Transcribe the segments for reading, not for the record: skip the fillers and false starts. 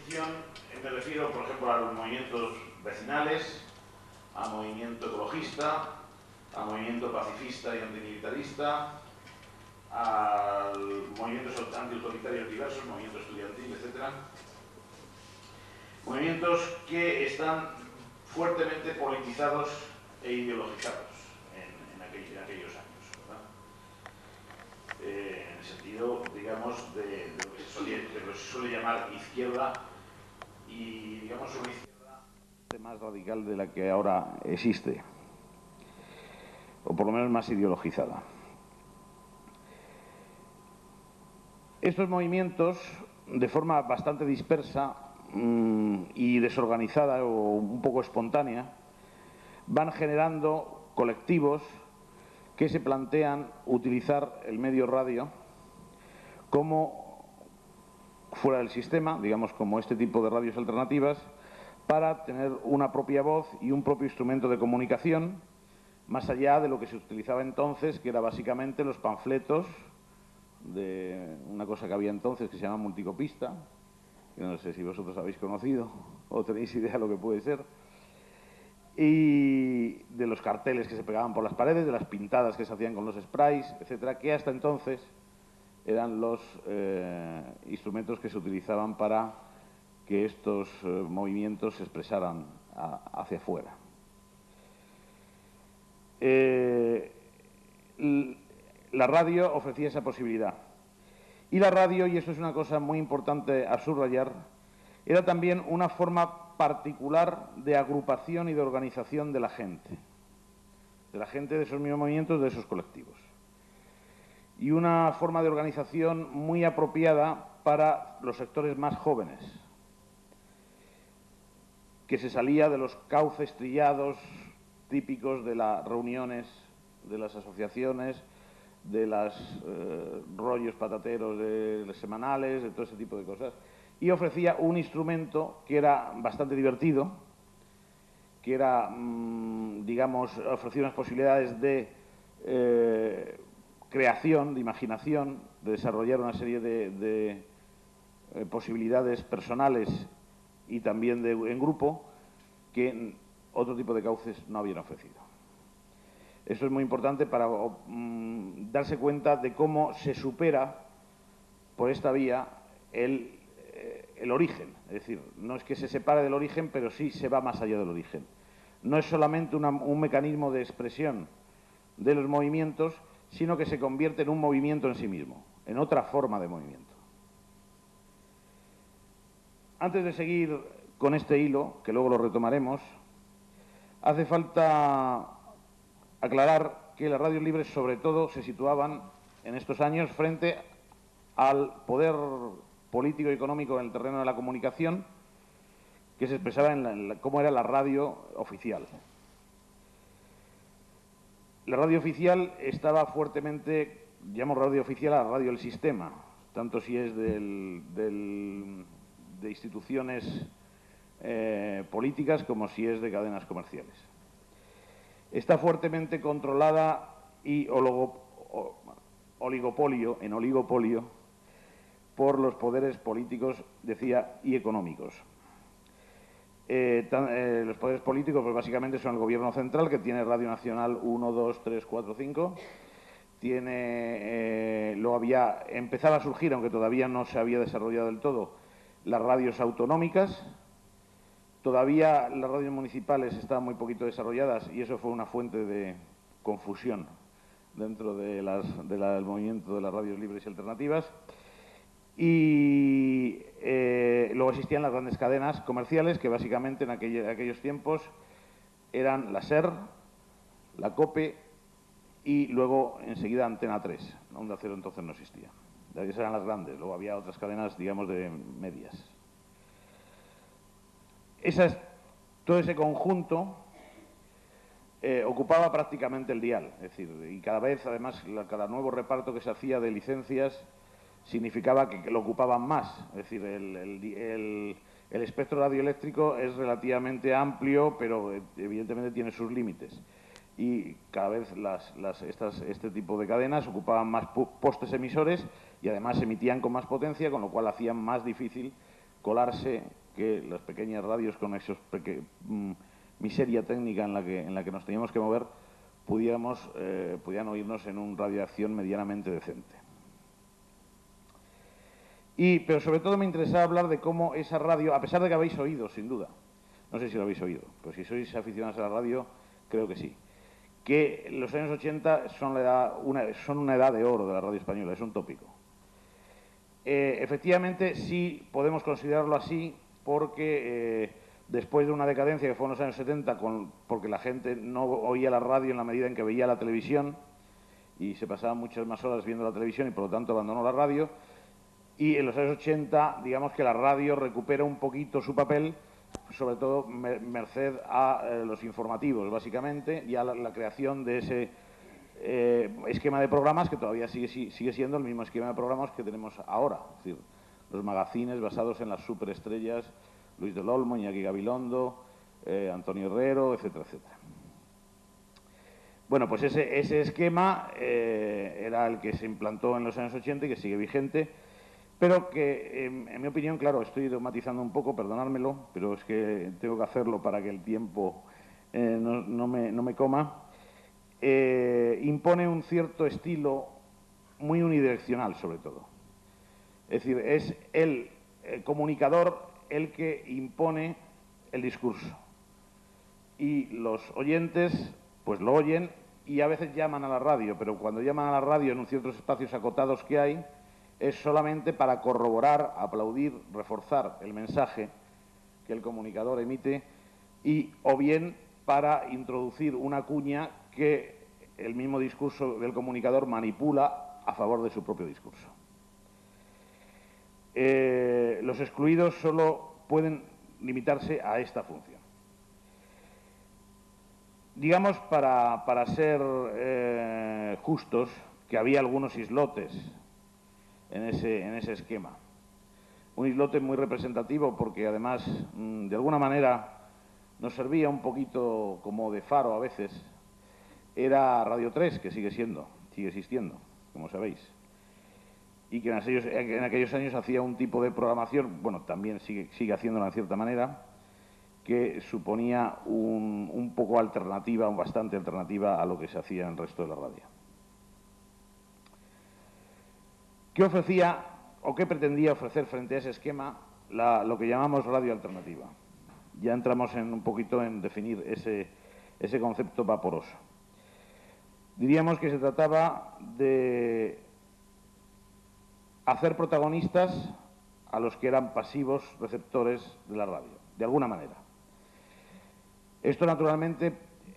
oposición me refiero, por ejemplo, a los movimientos vecinales, a movimiento ecologista, a movimiento pacifista y antimilitarista, a movimientos antiautoritarios diversos, movimiento estudiantil, etc. Movimientos que están fuertemente politizados e ideologizados en aquellos años, ¿verdad? En el sentido, digamos, de lo que se suele llamar izquierda y, digamos, una izquierda más radical de la que ahora existe, o por lo menos más ideologizada. Estos movimientos, de forma bastante dispersa y desorganizada o un poco espontánea, van generando colectivos que se plantean utilizar el medio radio como fuera del sistema, digamos como este tipo de radios alternativas, para tener una propia voz y un propio instrumento de comunicación, más allá de lo que se utilizaba entonces, que era básicamente los panfletos de una cosa que había entonces que se llama multicopista, que no sé si vosotros habéis conocido o tenéis idea de lo que puede ser, y de los carteles que se pegaban por las paredes, de las pintadas que se hacían con los sprays, etcétera, que hasta entonces eran los instrumentos que se utilizaban para que estos movimientos se expresaran hacia afuera. La radio ofrecía esa posibilidad. Y la radio, y eso es una cosa muy importante a subrayar, era también una forma particular de agrupación y de organización de la gente de esos mismos movimientos, de esos colectivos. Y una forma de organización muy apropiada para los sectores más jóvenes, que se salía de los cauces trillados típicos de las reuniones, de las asociaciones, de los rollos patateros de los semanales, de todo ese tipo de cosas, y ofrecía un instrumento que era bastante divertido, que era, digamos, ofrecía unas posibilidades de creación, de imaginación, de desarrollar una serie de posibilidades personales y también en grupo que otro tipo de cauces no habían ofrecido. Eso es muy importante para darse cuenta de cómo se supera por esta vía el origen. Es decir, no es que se separe del origen, pero sí se va más allá del origen. No es solamente un mecanismo de expresión de los movimientos, sino que se convierte en un movimiento en sí mismo, en otra forma de movimiento. Antes de seguir con este hilo, que luego lo retomaremos, hace falta aclarar que las radios libres sobre todo se situaban en estos años frente al poder político y económico en el terreno de la comunicación que se expresaba en cómo era la radio oficial. La radio oficial estaba fuertemente, llamo radio oficial a la radio del sistema, tanto si es de instituciones políticas como si es de cadenas comerciales. Está fuertemente controlada y oligopolio por los poderes políticos, decía, y económicos. Los poderes políticos, pues básicamente son el gobierno central, que tiene Radio Nacional 1, 2, 3, 4, 5. Luego empezaba a surgir, aunque todavía no se había desarrollado del todo, las radios autonómicas. Todavía las radios municipales estaban muy poquito desarrolladas y eso fue una fuente de confusión dentro del movimiento de las radios libres y alternativas. Y luego existían las grandes cadenas comerciales que básicamente en aquellos tiempos eran la SER, la COPE y luego enseguida Antena 3. Onda Cero entonces no existía. Esas eran las grandes, luego había otras cadenas, digamos, de medias. Todo ese conjunto ocupaba prácticamente el dial, es decir, y cada vez, además, cada nuevo reparto que se hacía de licencias significaba que lo ocupaban más, es decir, el espectro radioeléctrico es relativamente amplio, pero evidentemente tiene sus límites. Y cada vez este tipo de cadenas ocupaban más postes emisores y además emitían con más potencia, con lo cual hacían más difícil colarse que las pequeñas radios con esa miseria técnica en la que nos teníamos que mover pudieran oírnos en un radio de acción medianamente decente. Pero sobre todo me interesaba hablar de cómo esa radio, a pesar de que habéis oído, sin duda, no sé si lo habéis oído, pero si sois aficionados a la radio, creo que sí, que los años 80 son una edad de oro de la radio española, es un tópico. Efectivamente, sí podemos considerarlo así porque después de una decadencia que fue en los años 70, porque la gente no oía la radio en la medida en que veía la televisión y se pasaban muchas más horas viendo la televisión y por lo tanto abandonó la radio, y en los años 80, digamos que la radio recupera un poquito su papel, sobre todo merced a los informativos, básicamente, y a la creación de ese esquema de programas que todavía sigue siendo el mismo esquema de programas que tenemos ahora. Es decir, los magazines basados en las superestrellas, Luis del Olmo, Iñaki Gabilondo, Antonio Herrero, etcétera, etcétera. Bueno, pues ese esquema era el que se implantó en los años 80 y que sigue vigente, pero que, en mi opinión, claro, estoy matizando un poco, perdonádmelo, pero es que tengo que hacerlo para que el tiempo no me coma, impone un cierto estilo muy unidireccional, sobre todo. Es decir, es el comunicador el que impone el discurso. Y los oyentes, pues lo oyen y a veces llaman a la radio, pero cuando llaman a la radio en ciertos espacios acotados que hay, es solamente para corroborar, aplaudir, reforzar el mensaje que el comunicador emite o bien para introducir una cuña que el mismo discurso del comunicador manipula a favor de su propio discurso. Los excluidos solo pueden limitarse a esta función. Digamos, para ser justos, que había algunos islotes en ese esquema. Un islote muy representativo porque además, de alguna manera, nos servía un poquito como de faro a veces. Era Radio 3, que sigue existiendo, como sabéis. Y que en aquellos años hacía un tipo de programación, bueno, también sigue haciéndola en cierta manera, que suponía un poco alternativa, bastante alternativa a lo que se hacía en el resto de la radio. ¿Qué ofrecía o qué pretendía ofrecer frente a ese esquema lo que llamamos radio alternativa? Ya entramos un poquito en definir ese concepto vaporoso. Diríamos que se trataba de hacer protagonistas a los que eran pasivos receptores de la radio, de alguna manera. Esto, naturalmente,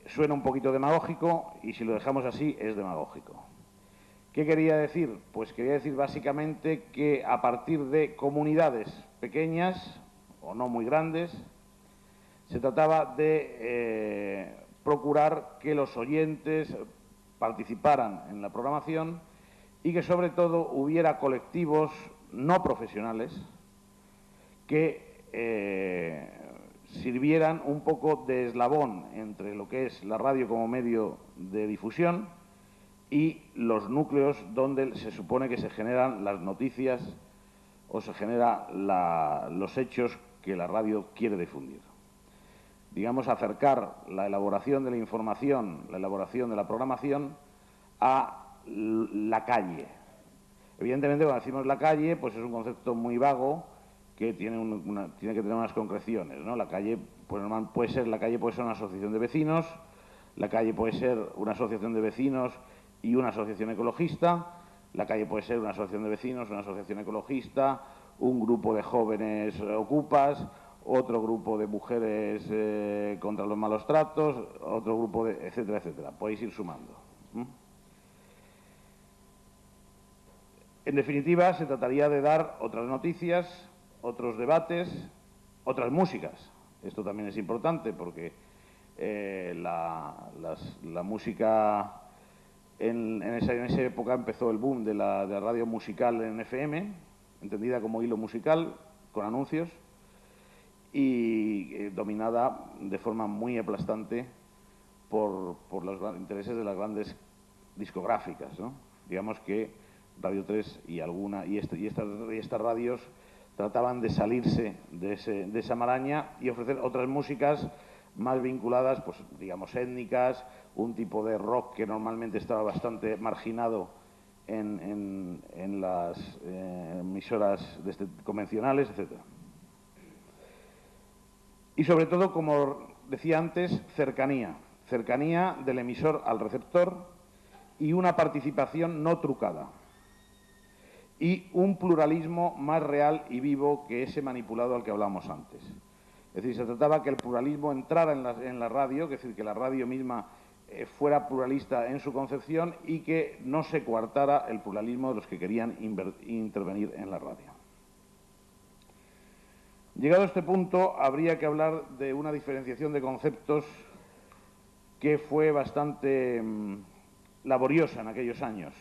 suena un poquito demagógico y si lo dejamos así, es demagógico. ¿Qué quería decir? Pues quería decir básicamente que a partir de comunidades pequeñas o no muy grandes, se trataba de procurar que los oyentes participaran en la programación y que sobre todo hubiera colectivos no profesionales que sirvieran un poco de eslabón entre lo que es la radio como medio de difusión y los núcleos donde se supone que se generan las noticias o se generan los hechos que la radio quiere difundir. Digamos, acercar la elaboración de la información, la elaboración de la programación a la calle. Evidentemente, cuando decimos la calle, pues es un concepto muy vago que tiene que tener unas concreciones, ¿no? La calle, pues puede ser una asociación de vecinos, la calle puede ser una asociación de vecinos y una asociación ecologista, la calle puede ser una asociación de vecinos, una asociación ecologista, un grupo de jóvenes ocupas, otro grupo de mujeres contra los malos tratos, otro grupo de etcétera, etcétera. Podéis ir sumando. En definitiva, se trataría de dar otras noticias, otros debates, otras músicas. Esto también es importante porque la música en esa época empezó el boom de la radio musical en FM, entendida como hilo musical, con anuncios, y dominada de forma muy aplastante por los intereses de las grandes discográficas, ¿no? Digamos que Radio 3 y estas radios trataban de salirse de esa maraña y ofrecer otras músicas más vinculadas, pues digamos, étnicas, un tipo de rock que normalmente estaba bastante marginado en las emisoras convencionales, etc. Y sobre todo, como decía antes, cercanía del emisor al receptor y una participación no trucada y un pluralismo más real y vivo que ese manipulado al que hablamos antes. Es decir, se trataba que el pluralismo entrara en la radio, es decir, que la radio misma fuera pluralista en su concepción y que no se coartara el pluralismo de los que querían intervenir en la radio. Llegado a este punto, habría que hablar de una diferenciación de conceptos que fue bastante laboriosa en aquellos años,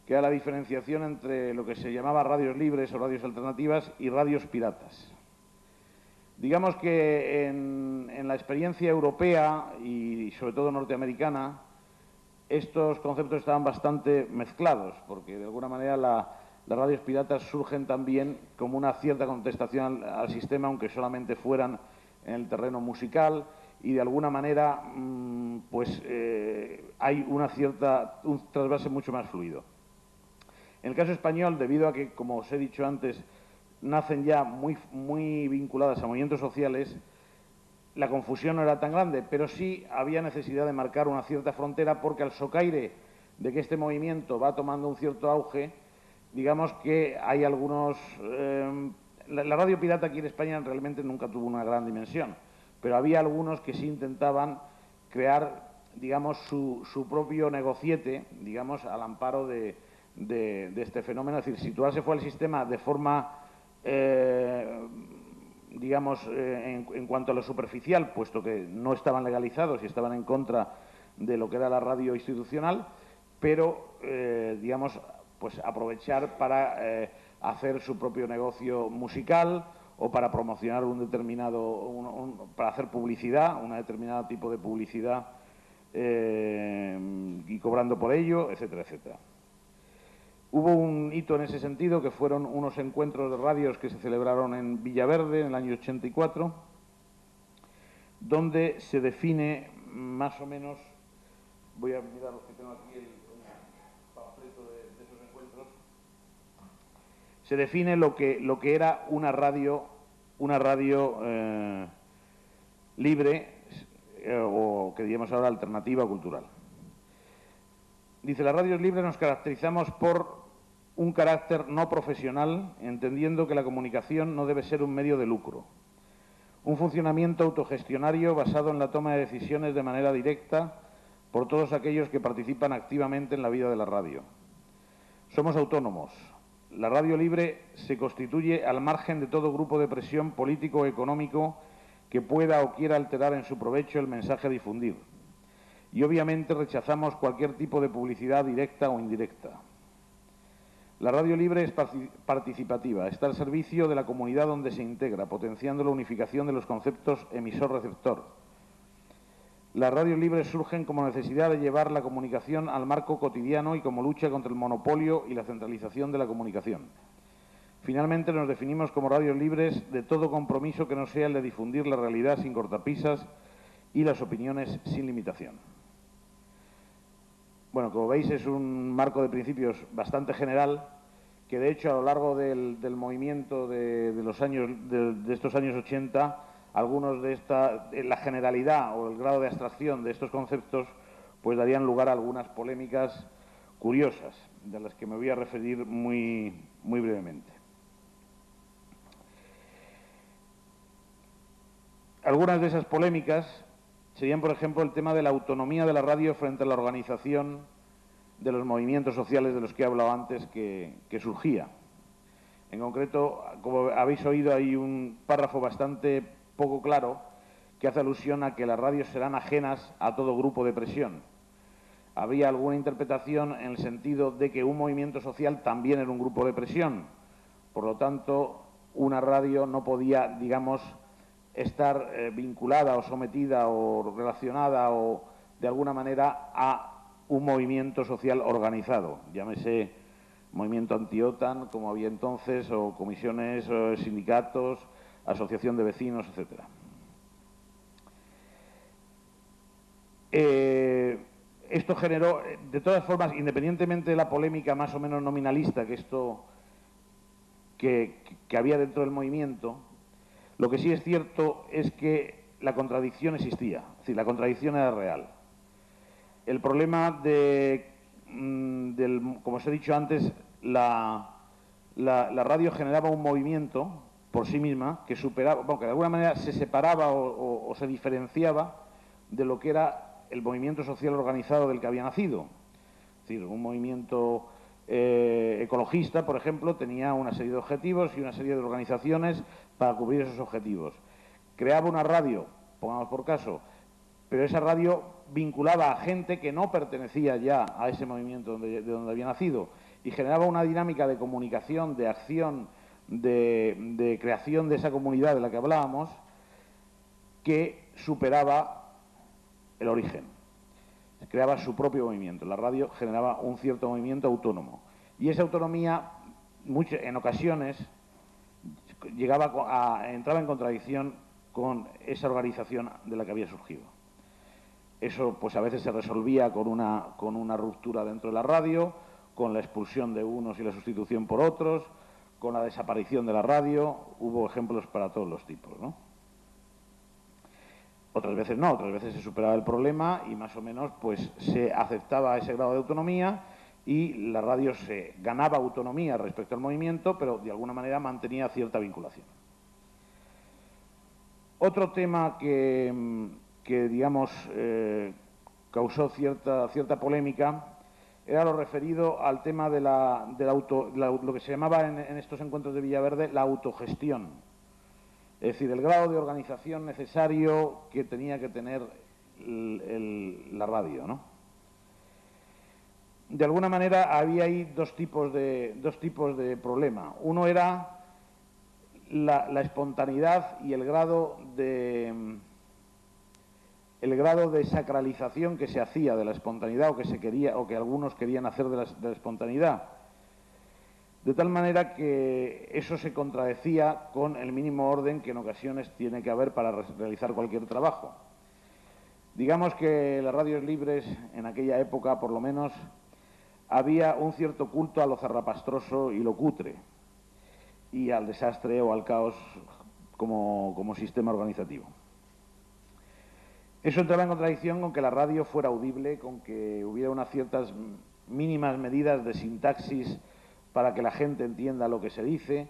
que era la diferenciación entre lo que se llamaba radios libres o radios alternativas y radios piratas. Digamos que en la experiencia europea y sobre todo norteamericana, estos conceptos estaban bastante mezclados, porque de alguna manera las radios piratas surgen también como una cierta contestación al sistema, aunque solamente fueran en el terreno musical, y de alguna manera hay un trasvase mucho más fluido. En el caso español, debido a que, como os he dicho antes, nacen ya muy vinculadas a movimientos sociales, la confusión no era tan grande, pero sí había necesidad de marcar una cierta frontera porque al socaire de que este movimiento va tomando un cierto auge, digamos que hay algunos... la radio pirata aquí en España realmente nunca tuvo una gran dimensión, pero había algunos que sí intentaban crear, digamos, su propio negociete, digamos, al amparo de este fenómeno, es decir, situarse fuera del sistema de forma... digamos, en cuanto a lo superficial, puesto que no estaban legalizados y estaban en contra de lo que era la radio institucional, pero, digamos, pues aprovechar para hacer su propio negocio musical o para promocionar un determinado, para hacer publicidad, un determinado tipo de publicidad y cobrando por ello, etcétera, etcétera. Hubo un hito en ese sentido, que fueron unos encuentros de radios que se celebraron en Villaverde en el año 84, donde se define más o menos, voy a mirar los que tengo aquí el panfleto de esos encuentros, se define lo que era una radio libre, o que diríamos ahora alternativa cultural. Dice, las radios libres nos caracterizamos por un carácter no profesional, entendiendo que la comunicación no debe ser un medio de lucro. Un funcionamiento autogestionario basado en la toma de decisiones de manera directa por todos aquellos que participan activamente en la vida de la radio. Somos autónomos. La radio libre se constituye al margen de todo grupo de presión político o económico que pueda o quiera alterar en su provecho el mensaje a difundir. Y obviamente rechazamos cualquier tipo de publicidad directa o indirecta. La radio libre es participativa, está al servicio de la comunidad donde se integra, potenciando la unificación de los conceptos emisor-receptor. Las radios libres surgen como necesidad de llevar la comunicación al marco cotidiano y como lucha contra el monopolio y la centralización de la comunicación. Finalmente nos definimos como radios libres de todo compromiso que no sea el de difundir la realidad sin cortapisas y las opiniones sin limitación. Bueno, como veis, es un marco de principios bastante general que, de hecho, a lo largo del movimiento de estos años 80, algunos la generalidad o el grado de abstracción de estos conceptos, pues darían lugar a algunas polémicas curiosas, de las que me voy a referir muy brevemente. Algunas de esas polémicas serían, por ejemplo, el tema de la autonomía de la radio frente a la organización de los movimientos sociales de los que he hablado antes que surgía. En concreto, como habéis oído, hay un párrafo bastante poco claro que hace alusión a que las radios serán ajenas a todo grupo de presión. Había alguna interpretación en el sentido de que un movimiento social también era un grupo de presión. Por lo tanto, una radio no podía, digamos, estar vinculada o sometida o relacionada o de alguna manera a un movimiento social organizado, llámese movimiento anti-OTAN, como había entonces, o comisiones, o sindicatos, asociación de vecinos, etcétera. Esto generó, de todas formas, independientemente de la polémica más o menos nominalista que había dentro del movimiento, lo que sí es cierto es que la contradicción existía, es decir, la contradicción era real. El problema como os he dicho antes, la radio generaba un movimiento por sí misma que superaba, bueno, que de alguna manera se separaba o se diferenciaba de lo que era el movimiento social organizado del que había nacido. Es decir, un movimiento ecologista, por ejemplo, tenía una serie de objetivos y una serie de organizaciones para cubrir esos objetivos. Creaba una radio, pongamos por caso, pero esa radio vinculaba a gente que no pertenecía ya a ese movimiento de donde había nacido y generaba una dinámica de comunicación, de acción, de creación de esa comunidad de la que hablábamos, que superaba el origen. Creaba su propio movimiento. La radio generaba un cierto movimiento autónomo. Y esa autonomía, en ocasiones, entraba en contradicción con esa organización de la que había surgido. Eso, pues a veces se resolvía con una ruptura dentro de la radio, con la expulsión de unos y la sustitución por otros, con la desaparición de la radio. Hubo ejemplos para todos los tipos, ¿no? Otras veces no, otras veces se superaba el problema y más o menos pues se aceptaba ese grado de autonomía y la radio se ganaba autonomía respecto al movimiento, pero de alguna manera mantenía cierta vinculación. Otro tema que digamos, causó cierta polémica era lo referido al tema de lo que se llamaba en estos encuentros de Villaverde la autogestión. Es decir, el grado de organización necesario que tenía que tener la radio, ¿no? De alguna manera había ahí dos tipos de problema. Uno era la espontaneidad y el grado de sacralización que se hacía de la espontaneidad o que se quería o que algunos querían hacer de la espontaneidad. De tal manera que eso se contradecía con el mínimo orden que en ocasiones tiene que haber para realizar cualquier trabajo. Digamos que las radios libres, en aquella época por lo menos, había un cierto culto a lo zarrapastroso y lo cutre, y al desastre o al caos como sistema organizativo. Eso entraba en contradicción con que la radio fuera audible, con que hubiera unas ciertas mínimas medidas de sintaxis para que la gente entienda lo que se dice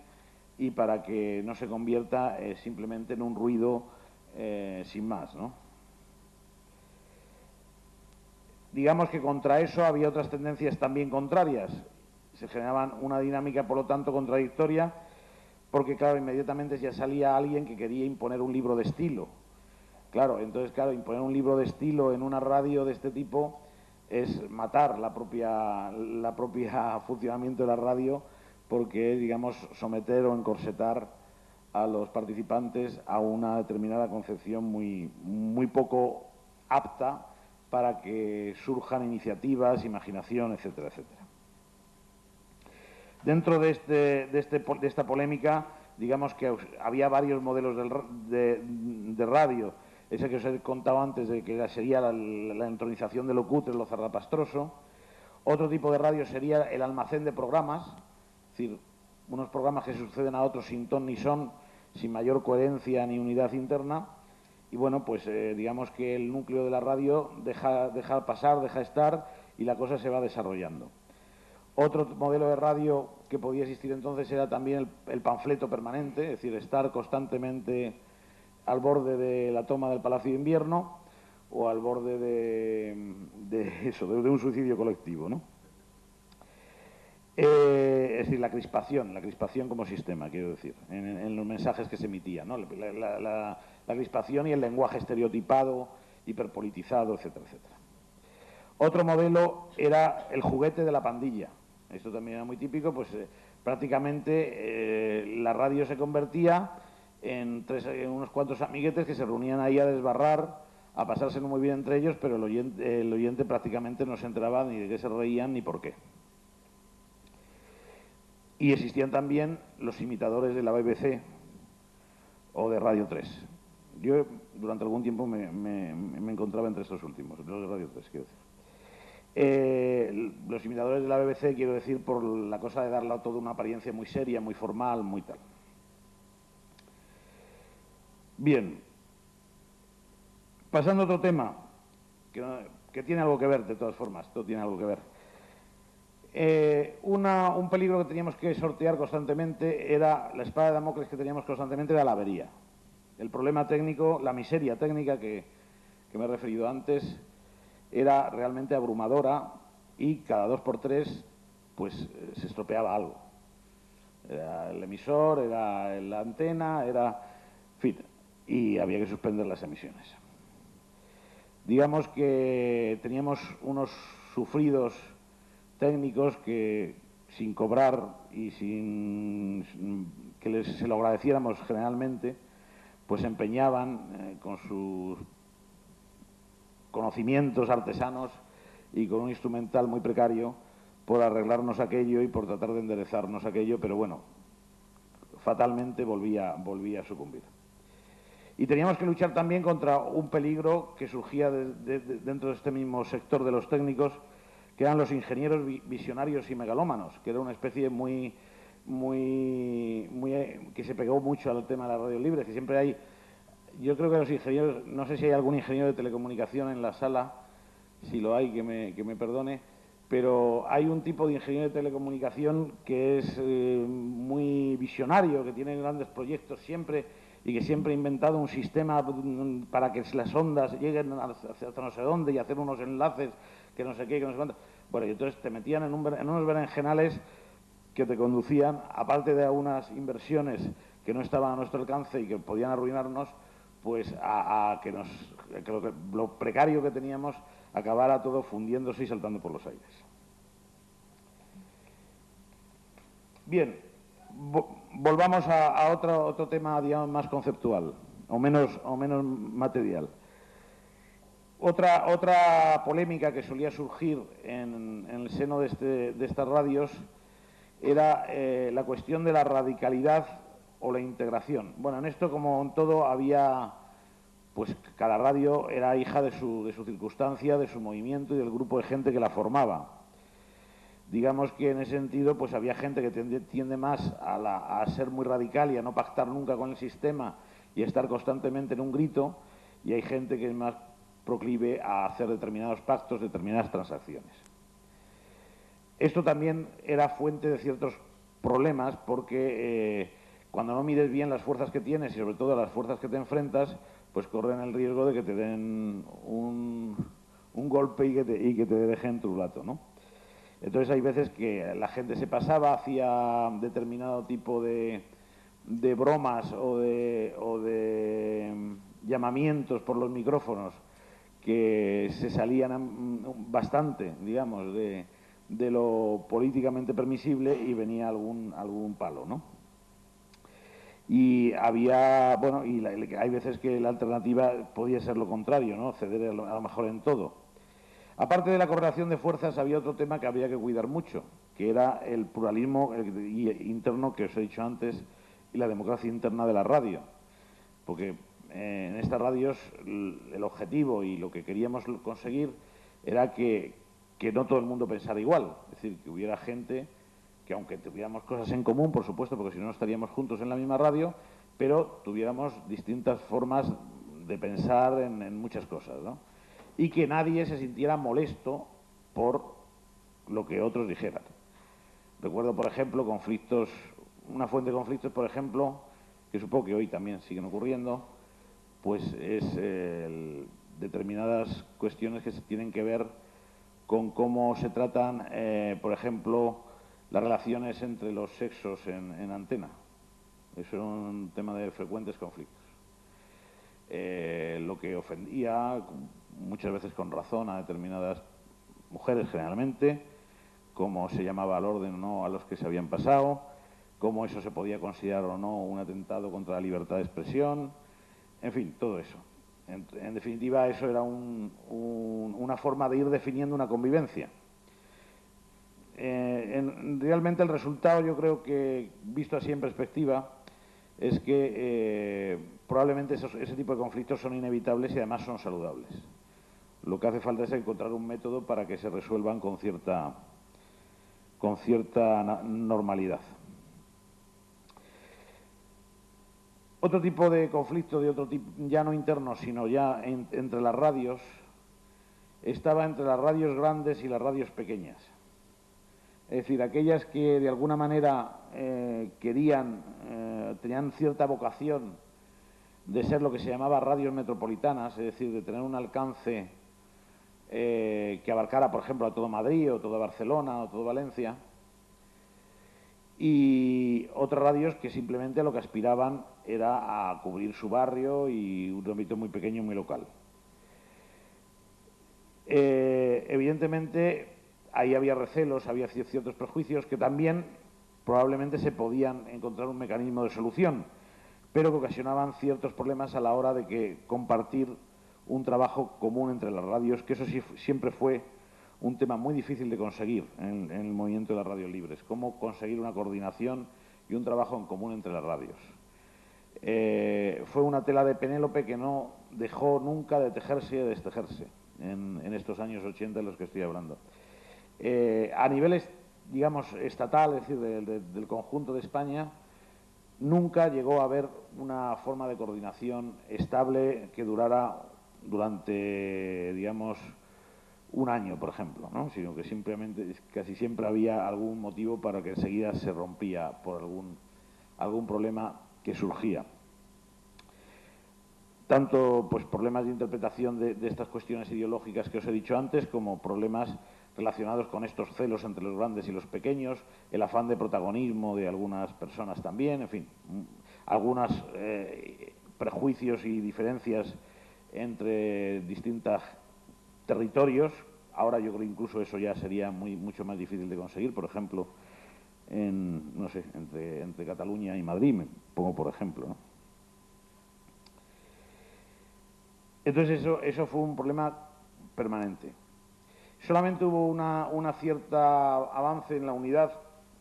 y para que no se convierta simplemente en un ruido sin más, ¿no? Digamos que contra eso había otras tendencias también contrarias. Se generaban una dinámica, por lo tanto, contradictoria, porque, claro, inmediatamente ya salía alguien que quería imponer un libro de estilo. Claro, entonces, claro, imponer un libro de estilo en una radio de este tipo es matar la propia funcionamiento de la radio, porque es, digamos, someter o encorsetar a los participantes a una determinada concepción muy poco apta para que surjan iniciativas, imaginación, etcétera, etcétera. Dentro de esta polémica, digamos que había varios modelos de radio. Ese que os he contado antes, de que sería la entronización de lo cutre, lo zarrapastroso. Otro tipo de radio sería el almacén de programas, es decir, unos programas que suceden a otros sin ton ni son, sin mayor coherencia ni unidad interna. Y bueno, pues digamos que el núcleo de la radio deja pasar, deja estar y la cosa se va desarrollando. Otro modelo de radio que podía existir entonces era también el panfleto permanente, es decir, estar constantemente al borde de la toma del Palacio de Invierno o al borde de un suicidio colectivo, ¿no? Es decir, la crispación como sistema, quiero decir, en los mensajes que se emitían, ¿no? La crispación y el lenguaje estereotipado, hiperpolitizado, etcétera, etcétera. Otro modelo era el juguete de la pandilla. Esto también era muy típico, pues prácticamente la radio se convertía en unos cuantos amiguetes que se reunían ahí a desbarrar, a pasárselo muy bien entre ellos, pero el oyente prácticamente no se enteraba ni de qué se reían ni por qué. Y existían también los imitadores de la BBC o de Radio 3. Yo durante algún tiempo me encontraba entre estos últimos, los de Radio 3, quiero decir. Los imitadores de la BBC, quiero decir, por la cosa de darle a todo una apariencia muy seria, muy formal, muy tal. Bien, pasando a otro tema, que tiene algo que ver, de todas formas, todo tiene algo que ver. Un peligro que teníamos que sortear constantemente era, la espada de Damocles que teníamos constantemente era la avería. El problema técnico, la miseria técnica que me he referido antes, era realmente abrumadora y cada 2 por 3 pues se estropeaba algo. Era el emisor, era la antena, en fin, y había que suspender las emisiones. Digamos que teníamos unos sufridos técnicos que, sin cobrar y sin que se lo agradeciéramos generalmente, pues se empeñaban con sus conocimientos artesanos y con un instrumental muy precario por arreglarnos aquello y por tratar de enderezarnos aquello, pero bueno, fatalmente volvía a sucumbir. Y teníamos que luchar también contra un peligro que surgía dentro de este mismo sector de los técnicos, que eran los ingenieros visionarios y megalómanos, que era una especie que se pegó mucho al tema de la radio libre, que siempre hay. Yo creo que los ingenieros, no sé si hay algún ingeniero de telecomunicación en la sala, si lo hay, que me perdone, pero hay un tipo de ingeniero de telecomunicación que es muy visionario, que tiene grandes proyectos siempre y que siempre ha inventado un sistema para que las ondas lleguen hacia no sé dónde y hacer unos enlaces que no sé qué, que no sé cuánto. Bueno, y entonces te metían en unos berenjenales que te conducían, aparte de algunas inversiones que no estaban a nuestro alcance y que podían arruinarnos, pues a que lo precario que teníamos acabara todo fundiéndose y saltando por los aires. Bien, volvamos a otro tema, digamos, más conceptual o menos material. Otra polémica que solía surgir en el seno de estas radios era la cuestión de la radicalidad o la integración. Bueno, en esto, como en todo, había, pues cada radio era hija de su circunstancia, de su movimiento y del grupo de gente que la formaba. Digamos que en ese sentido, pues había gente que tiende más a ser muy radical y a no pactar nunca con el sistema y a estar constantemente en un grito, y hay gente que es más proclive a hacer determinados pactos, determinadas transacciones. Esto también era fuente de ciertos problemas porque cuando no mides bien las fuerzas que tienes y sobre todo las fuerzas que te enfrentas, pues corren el riesgo de que te den un golpe y que te dejen trulato, ¿no? Entonces hay veces que la gente se pasaba, hacía determinado tipo de bromas o de llamamientos por los micrófonos que se salían bastante, digamos, de lo políticamente permisible y venía algún palo, ¿no? Y había, bueno, y hay veces que la alternativa podía ser lo contrario, ¿no? Ceder a lo mejor en todo. Aparte de la correlación de fuerzas, había otro tema que había que cuidar mucho, que era el pluralismo interno que os he dicho antes y la democracia interna de la radio. Porque en estas radios el objetivo y lo que queríamos conseguir era que no todo el mundo pensara igual. Es decir, que hubiera gente que, aunque tuviéramos cosas en común, por supuesto, porque si no estaríamos juntos en la misma radio, pero tuviéramos distintas formas de pensar en muchas cosas, ¿no? Y que nadie se sintiera molesto por lo que otros dijeran. Recuerdo, por ejemplo, conflictos, una fuente de conflictos, por ejemplo, que supongo que hoy también siguen ocurriendo, pues es determinadas cuestiones que se tienen que ver con cómo se tratan, por ejemplo, las relaciones entre los sexos en antena. Eso era un tema de frecuentes conflictos. Lo que ofendía, muchas veces con razón, a determinadas mujeres generalmente, cómo se llamaba al orden o no a los que se habían pasado, cómo eso se podía considerar o no un atentado contra la libertad de expresión, en fin, todo eso. En definitiva, eso era una forma de ir definiendo una convivencia. realmente el resultado, yo creo que, visto así en perspectiva, es que probablemente ese tipo de conflictos son inevitables y además son saludables. Lo que hace falta es encontrar un método para que se resuelvan con cierta normalidad. Otro tipo de conflicto, de otro tipo, ya no interno, sino ya entre las radios, estaba entre las radios grandes y las radios pequeñas. Es decir, aquellas que de alguna manera tenían cierta vocación de ser lo que se llamaba radios metropolitanas, es decir, de tener un alcance que abarcara, por ejemplo, a todo Madrid, o toda Barcelona, o toda Valencia, y otras radios que simplemente lo que aspiraban era a cubrir su barrio y un ámbito muy pequeño, muy local. Evidentemente, ahí había recelos, había ciertos prejuicios que también probablemente se podían encontrar un mecanismo de solución, pero que ocasionaban ciertos problemas a la hora de que compartir un trabajo común entre las radios, que eso sí, siempre fue un tema muy difícil de conseguir en el movimiento de las radios libres, cómo conseguir una coordinación y un trabajo en común entre las radios. Fue una tela de Penélope que no dejó nunca de tejerse y de destejerse en estos años 80 de los que estoy hablando. A nivel, digamos, estatal, es decir, del conjunto de España, nunca llegó a haber una forma de coordinación estable que durara durante, digamos, un año, por ejemplo, ¿no? Sino que simplemente, casi siempre había algún motivo para que enseguida se rompía por algún problema que surgía. Tanto pues problemas de interpretación de estas cuestiones ideológicas que os he dicho antes, como problemas relacionados con estos celos entre los grandes y los pequeños, el afán de protagonismo de algunas personas también, en fin, algunos prejuicios y diferencias entre distintos territorios. Ahora yo creo que incluso eso ya sería mucho más difícil de conseguir, por ejemplo, no sé, entre Cataluña y Madrid, me pongo por ejemplo, ¿no? Entonces eso fue un problema permanente. Solamente hubo una cierta avance en la unidad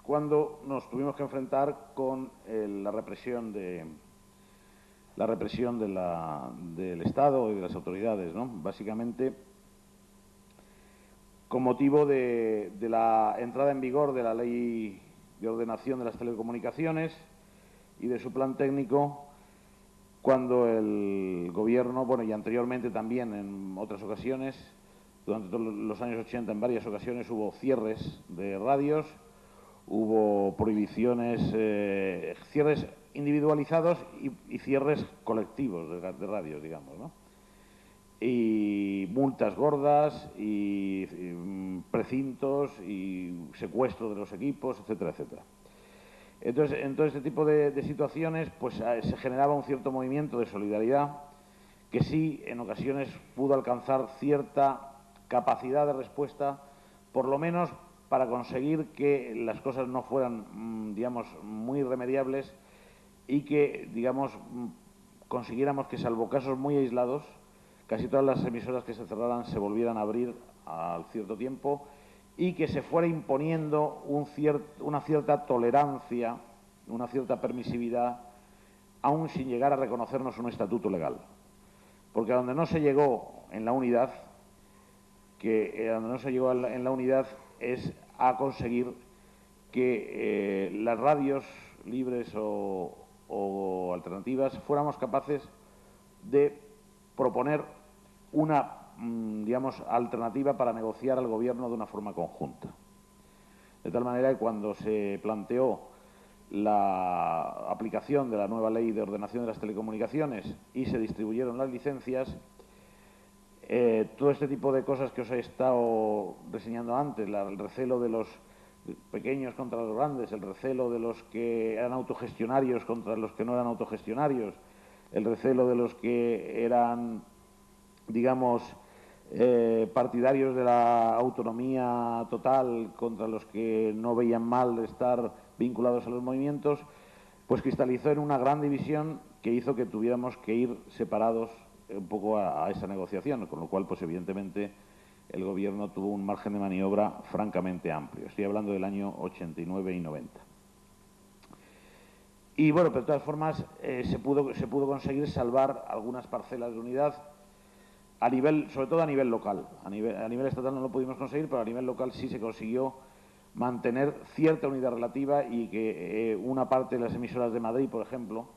cuando nos tuvimos que enfrentar con la represión del Estado y de las autoridades, ¿no? Básicamente, con motivo de la entrada en vigor de la Ley de Ordenación de las Telecomunicaciones y de su plan técnico, cuando el Gobierno, bueno, y anteriormente también en otras ocasiones, durante todos los años 80 en varias ocasiones hubo cierres de radios, hubo prohibiciones, cierres individualizados y cierres colectivos de radios, digamos, ¿no? Y multas gordas y precintos y secuestro de los equipos, etcétera, etcétera. Entonces, en todo este tipo de situaciones, pues se generaba un cierto movimiento de solidaridad que sí, en ocasiones, pudo alcanzar cierta capacidad de respuesta, por lo menos para conseguir que las cosas no fueran, digamos, muy irremediables y que, digamos, consiguiéramos que, salvo casos muy aislados, casi todas las emisoras que se cerraran se volvieran a abrir al cierto tiempo y que se fuera imponiendo una cierta tolerancia, una cierta permisividad, aún sin llegar a reconocernos un estatuto legal. Porque a donde no se llegó en la unidad, es a conseguir que las radios libres o alternativas fuéramos capaces de proponer una, digamos, alternativa para negociar al Gobierno de una forma conjunta. De tal manera que cuando se planteó la aplicación de la nueva Ley de Ordenación de las Telecomunicaciones y se distribuyeron las licencias, todo este tipo de cosas que os he estado reseñando antes, el recelo de los pequeños contra los grandes, el recelo de los que eran autogestionarios contra los que no eran autogestionarios, el recelo de los que eran, digamos, partidarios de la autonomía total contra los que no veían mal de estar vinculados a los movimientos, pues cristalizó en una gran división que hizo que tuviéramos que ir separados un poco a esa negociación, con lo cual, pues evidentemente, el Gobierno tuvo un margen de maniobra francamente amplio. Estoy hablando del año 89 y 90. Y bueno, pero de todas formas se pudo conseguir salvar algunas parcelas de unidad a nivel, sobre todo a nivel local. A nivel estatal no lo pudimos conseguir, pero a nivel local sí se consiguió mantener cierta unidad relativa y que una parte de las emisoras de Madrid, por ejemplo,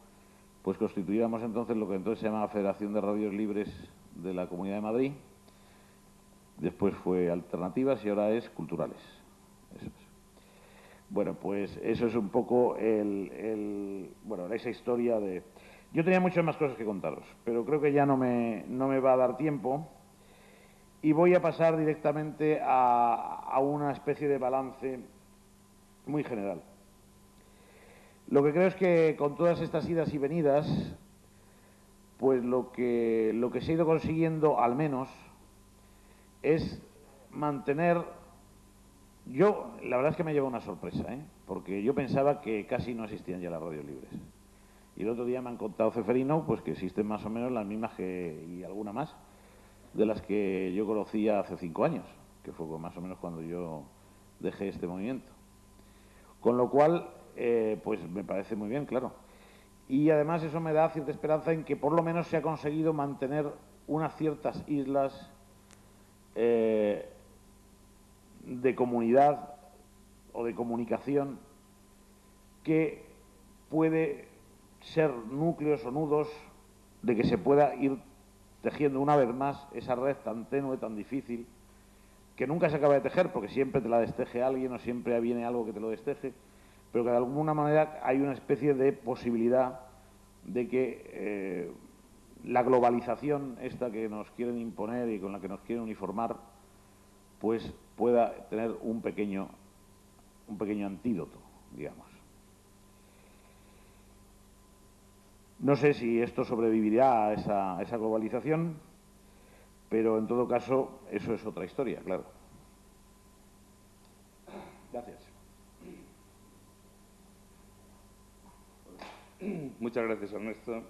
pues constituíamos entonces lo que entonces se llamaba Federación de Radios Libres de la Comunidad de Madrid. Después fue Alternativas y ahora es Culturales. Eso es. Bueno, pues eso es un poco bueno, esa historia de... Yo tenía muchas más cosas que contaros, pero creo que ya no me va a dar tiempo y voy a pasar directamente a una especie de balance muy general. Lo que creo es que con todas estas idas y venidas, pues lo que se ha ido consiguiendo al menos es mantener... Yo, la verdad es que me lleva una sorpresa, porque yo pensaba que casi no existían ya las radios libres. Y el otro día me han contado Ceferino pues que existen más o menos las mismas y alguna más de las que yo conocía hace 5 años, que fue más o menos cuando yo dejé este movimiento. Con lo cual, pues me parece muy bien, claro. Y además eso me da cierta esperanza en que por lo menos se ha conseguido mantener unas ciertas islas de comunidad o de comunicación que puede ser núcleos o nudos de que se pueda ir tejiendo una vez más esa red tan tenue, tan difícil, que nunca se acaba de tejer porque siempre te la desteje alguien o siempre viene algo que te lo desteje, pero que de alguna manera hay una especie de posibilidad de que la globalización esta que nos quieren imponer y con la que nos quieren uniformar, pues pueda tener un pequeño antídoto, digamos. No sé si esto sobrevivirá a esa globalización, pero en todo caso eso es otra historia, claro. Gracias. Muchas gracias, Ernesto.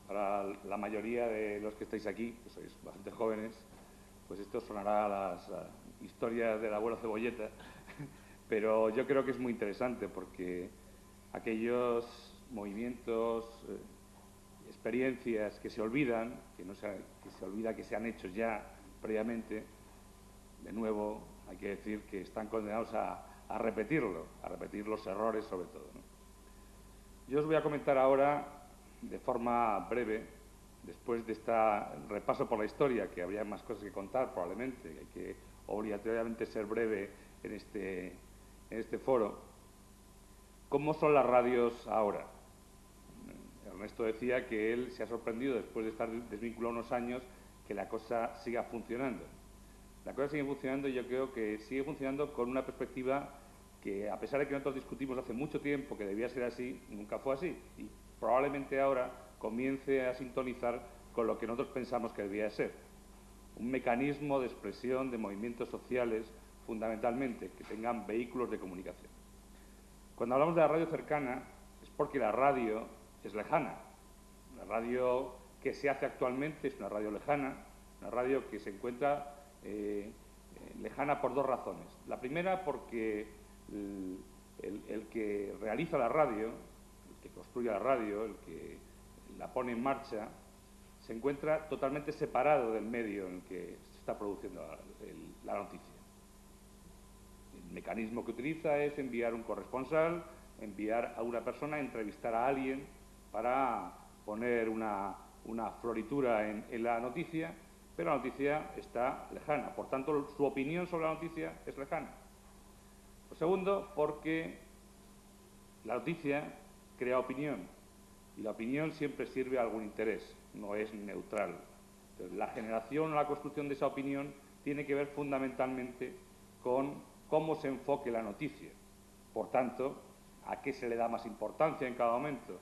Para la mayoría de los que estáis aquí, que sois bastante jóvenes, pues esto sonará a las historias del abuelo Cebolleta, pero yo creo que es muy interesante porque aquellos movimientos, experiencias que se olvidan, que se olvida que se han hecho ya previamente, de nuevo hay que decir que están condenados a repetir los errores sobre todo, ¿no? Yo os voy a comentar ahora, de forma breve, después de este repaso por la historia, que habría más cosas que contar probablemente, hay que obligatoriamente ser breve en este foro, ¿cómo son las radios ahora? Ernesto decía que él se ha sorprendido, después de estar desvinculado unos años, que la cosa siga funcionando. La cosa sigue funcionando y yo creo que sigue funcionando con una perspectiva que, a pesar de que nosotros discutimos hace mucho tiempo que debía ser así, nunca fue así. Y probablemente ahora comience a sintonizar con lo que nosotros pensamos que debía ser. Un mecanismo de expresión de movimientos sociales, fundamentalmente, que tengan vehículos de comunicación. Cuando hablamos de la radio cercana, es porque la radio es lejana. La radio que se hace actualmente es una radio lejana, una radio que se encuentra lejana por dos razones. La primera, porque el que realiza la radio, el que construye la radio, el que la pone en marcha, se encuentra totalmente separado del medio en el que se está produciendo la noticia. El mecanismo que utiliza es enviar un corresponsal, enviar a una persona a entrevistar a alguien para poner una floritura en la noticia, pero la noticia está lejana. Por tanto, su opinión sobre la noticia es lejana. Lo segundo, porque la noticia crea opinión y la opinión siempre sirve a algún interés, no es neutral. Entonces, la generación o la construcción de esa opinión tiene que ver fundamentalmente con cómo se enfoque la noticia. Por tanto, a qué se le da más importancia en cada momento.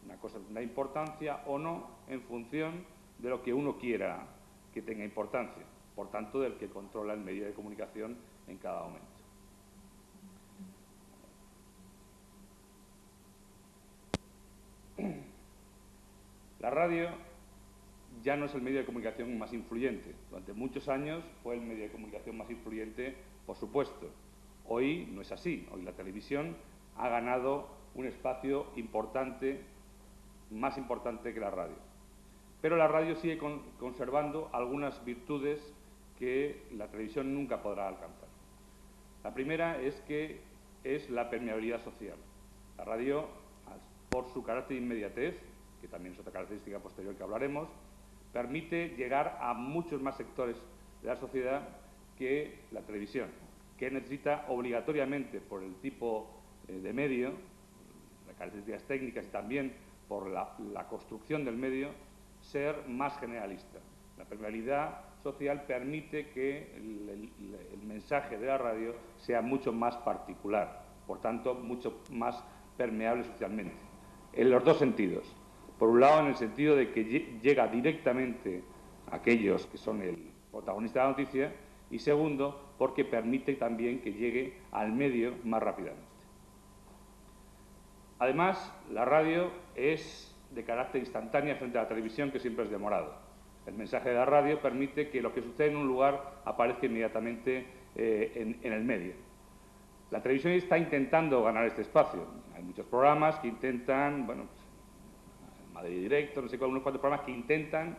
Una cosa tendrá importancia o no en función de lo que uno quiera que tenga importancia. Por tanto, del que controla el medio de comunicación en cada momento. La radio ya no es el medio de comunicación más influyente. Durante muchos años fue el medio de comunicación más influyente, por supuesto. Hoy no es así. Hoy la televisión ha ganado un espacio importante, más importante que la radio. Pero la radio sigue conservando algunas virtudes que la televisión nunca podrá alcanzar. La primera es que es la permeabilidad social. La radio, por su carácter de inmediatez, que también es otra característica posterior que hablaremos, permite llegar a muchos más sectores de la sociedad que la televisión, que necesita obligatoriamente, por el tipo de medio, las características técnicas y también por la construcción del medio, ser más generalista. La permeabilidad social permite que el mensaje de la radio sea mucho más particular, por tanto, mucho más permeable socialmente, en los dos sentidos. Por un lado, en el sentido de que llega directamente a aquellos que son el protagonista de la noticia, y segundo, porque permite también que llegue al medio más rápidamente. Además, la radio es de carácter instantáneo frente a la televisión, que siempre es demorado. El mensaje de la radio permite que lo que sucede en un lugar aparezca inmediatamente en el medio. La televisión está intentando ganar este espacio. Hay muchos programas que intentan, bueno, Madrid Directo, no sé cuántos programas que intentan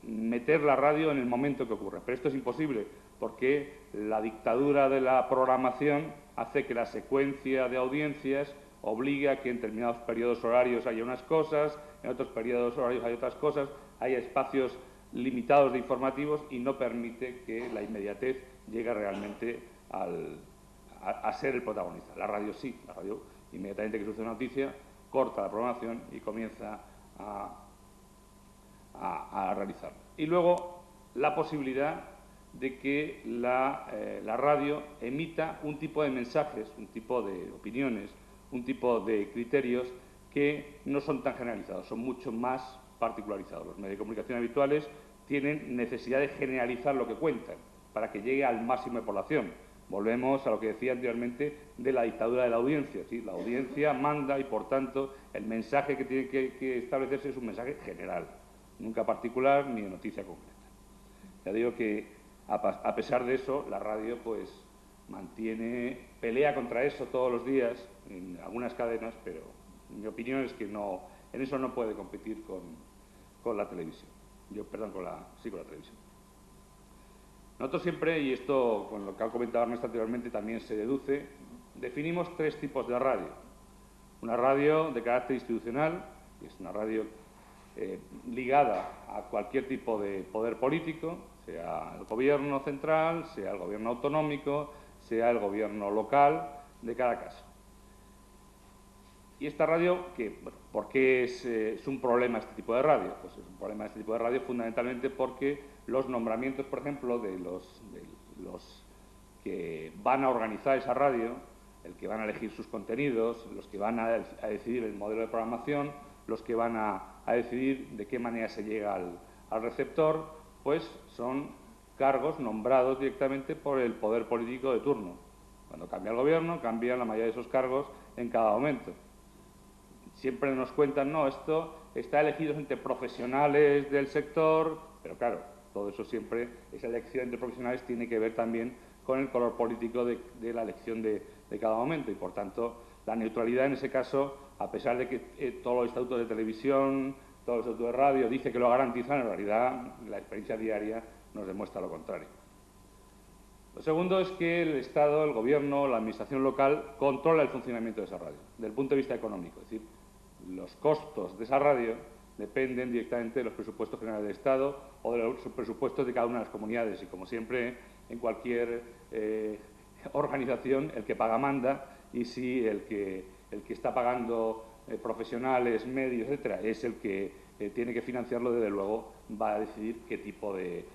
meter la radio en el momento que ocurre. Pero esto es imposible, porque la dictadura de la programación hace que la secuencia de audiencias obligue a que en determinados periodos horarios haya unas cosas, en otros periodos horarios hay otras cosas, haya espacios limitados de informativos y no permite que la inmediatez llegue realmente a ser el protagonista. La radio sí, la radio inmediatamente que sucede una noticia, corta la programación y comienza a realizarla. Y luego la posibilidad de que la radio emita un tipo de mensajes, un tipo de opiniones, un tipo de criterios que no son tan generalizados, son mucho más particularizados. Los medios de comunicación habituales tienen necesidad de generalizar lo que cuentan para que llegue al máximo de población. Volvemos a lo que decía anteriormente de la dictadura de la audiencia. ¿Sí? La audiencia manda y, por tanto, el mensaje que tiene que establecerse es un mensaje general, nunca particular ni de noticia concreta. Ya digo que, a pesar de eso, la radio pues pelea contra eso todos los días en algunas cadenas, pero mi opinión es que en eso no puede competir con la televisión. Con la televisión. Nosotros siempre, y esto con lo que ha comentado Ernesto anteriormente también se deduce, definimos tres tipos de radio. Una radio de carácter institucional, que es una radio ligada a cualquier tipo de poder político, sea el gobierno central, sea el gobierno autonómico, sea el gobierno local de cada caso. Y esta radio, ¿por qué es un problema este tipo de radio? Pues es un problema este tipo de radio fundamentalmente porque los nombramientos, por ejemplo, de los que van a organizar esa radio, el que van a elegir sus contenidos, los que van a decidir el modelo de programación, los que van a decidir de qué manera se llega al receptor, pues son cargos nombrados directamente por el poder político de turno. Cuando cambia el gobierno, cambian la mayoría de esos cargos en cada momento. Siempre nos cuentan, no, esto está elegido entre profesionales del sector, pero claro, todo eso siempre, esa elección entre profesionales tiene que ver también con el color político de la elección de cada momento y, por tanto, la neutralidad en ese caso, a pesar de que todos los estatutos de televisión, todos los estatutos de radio dice que lo garantizan, en realidad la experiencia diaria nos demuestra lo contrario. Lo segundo es que el Estado, el Gobierno, la Administración local controla el funcionamiento de esa radio, desde el punto de vista económico. Es decir, los costos de esa radio dependen directamente de los presupuestos generales del Estado o de los presupuestos de cada una de las comunidades. Y, como siempre, en cualquier organización, el que paga manda, y si el que está pagando profesionales, medios, etcétera, es el que tiene que financiarlo, desde luego va a decidir qué tipo de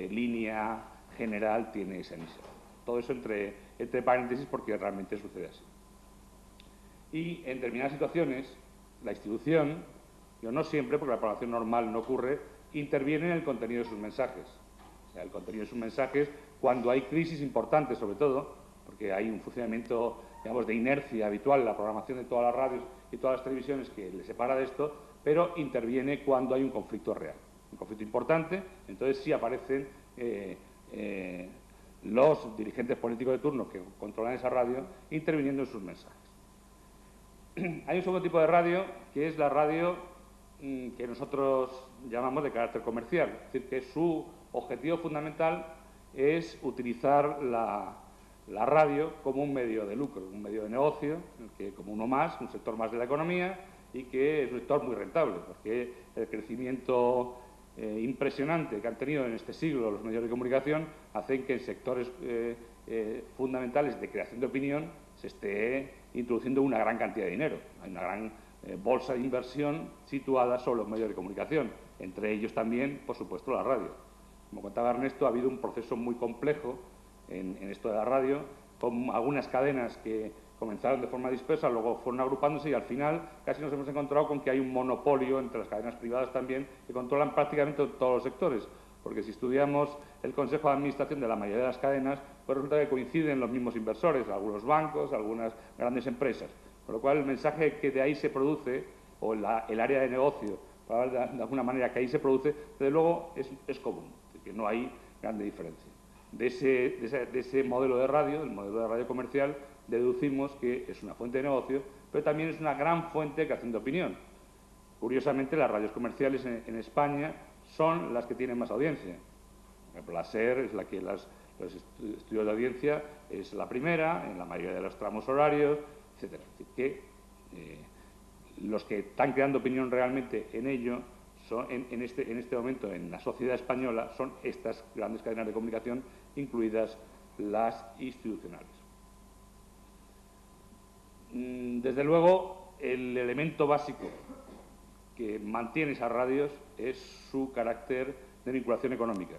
línea general tiene esa emisión. Todo eso entre paréntesis, porque realmente sucede así. Y en determinadas situaciones, la institución, yo no siempre, porque la programación normal no ocurre, interviene en el contenido de sus mensajes. O sea, el contenido de sus mensajes, cuando hay crisis importantes, sobre todo, porque hay un funcionamiento, digamos, de inercia habitual en la programación de todas las radios y todas las televisiones que le separa de esto, pero interviene cuando hay un conflicto real. un conflicto importante, entonces sí aparecen los dirigentes políticos de turno que controlan esa radio interviniendo en sus mensajes. Hay un segundo tipo de radio, que es la radio que nosotros llamamos de carácter comercial, es decir, que su objetivo fundamental es utilizar la radio como un medio de lucro, un medio de negocio, que como uno más, un sector más de la economía y que es un sector muy rentable, porque el crecimiento impresionante que han tenido en este siglo los medios de comunicación hacen que en sectores fundamentales de creación de opinión se esté introduciendo una gran cantidad de dinero. Hay una gran bolsa de inversión situada sobre los medios de comunicación, entre ellos también, por supuesto, la radio. Como contaba Ernesto, ha habido un proceso muy complejo en esto de la radio, con algunas cadenas que comenzaron de forma dispersa, luego fueron agrupándose y al final casi nos hemos encontrado con que hay un monopolio entre las cadenas privadas también que controlan prácticamente todos los sectores. Porque si estudiamos el consejo de administración de la mayoría de las cadenas, pues resulta que coinciden los mismos inversores, algunos bancos, algunas grandes empresas. Con lo cual, el mensaje que de ahí se produce, o el área de negocio, de alguna manera que ahí se produce, desde luego es común, es decir, que no hay grande diferencia. De ese modelo de radio, el modelo de radio comercial, deducimos que es una fuente de negocio, pero también es una gran fuente de creación de opinión. Curiosamente, las radios comerciales en España son las que tienen más audiencia. Por ejemplo, la SER es la que los estudios de audiencia es la primera, en la mayoría de los tramos horarios, etcétera. Es decir, que los que están creando opinión realmente en ello, en este momento en la sociedad española, son estas grandes cadenas de comunicación, incluidas las institucionales. Desde luego, el elemento básico que mantiene esas radios es su carácter de vinculación económica.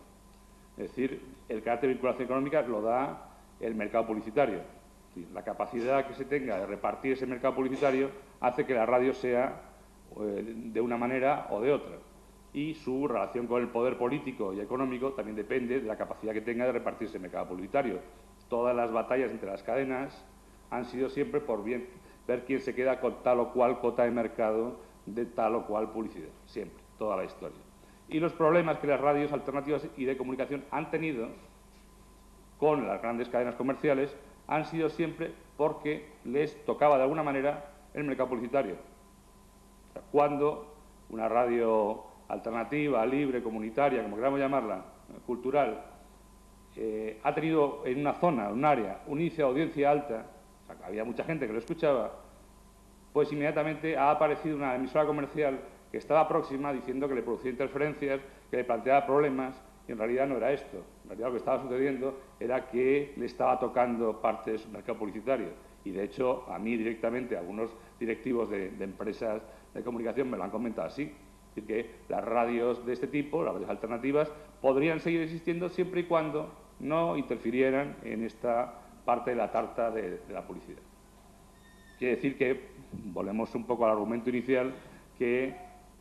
Es decir, el carácter de vinculación económica lo da el mercado publicitario. Es decir, la capacidad que se tenga de repartir ese mercado publicitario hace que la radio sea de una manera o de otra. Y su relación con el poder político y económico también depende de la capacidad que tenga de repartir ese mercado publicitario. Todas las batallas entre las cadenas han sido siempre por ver quién se queda con tal o cual cuota de mercado de tal o cual publicidad, siempre, toda la historia. Y los problemas que las radios alternativas y de comunicación han tenido con las grandes cadenas comerciales han sido siempre porque les tocaba de alguna manera el mercado publicitario. O sea, cuando una radio alternativa, libre, comunitaria, como queramos llamarla, cultural, ha tenido en una zona, un área, un índice de audiencia alta, o sea, que había mucha gente que lo escuchaba, pues inmediatamente ha aparecido una emisora comercial que estaba próxima diciendo que le producía interferencias, que le planteaba problemas, y en realidad no era esto. En realidad lo que estaba sucediendo era que le estaba tocando parte de su mercado publicitario. Y de hecho, a mí directamente, algunos directivos de empresas de comunicación me lo han comentado así. Es decir, que las radios de este tipo, las radios alternativas, podrían seguir existiendo siempre y cuando no interfirieran en esta parte de la tarta de la publicidad. Quiere decir que, volvemos un poco al argumento inicial, que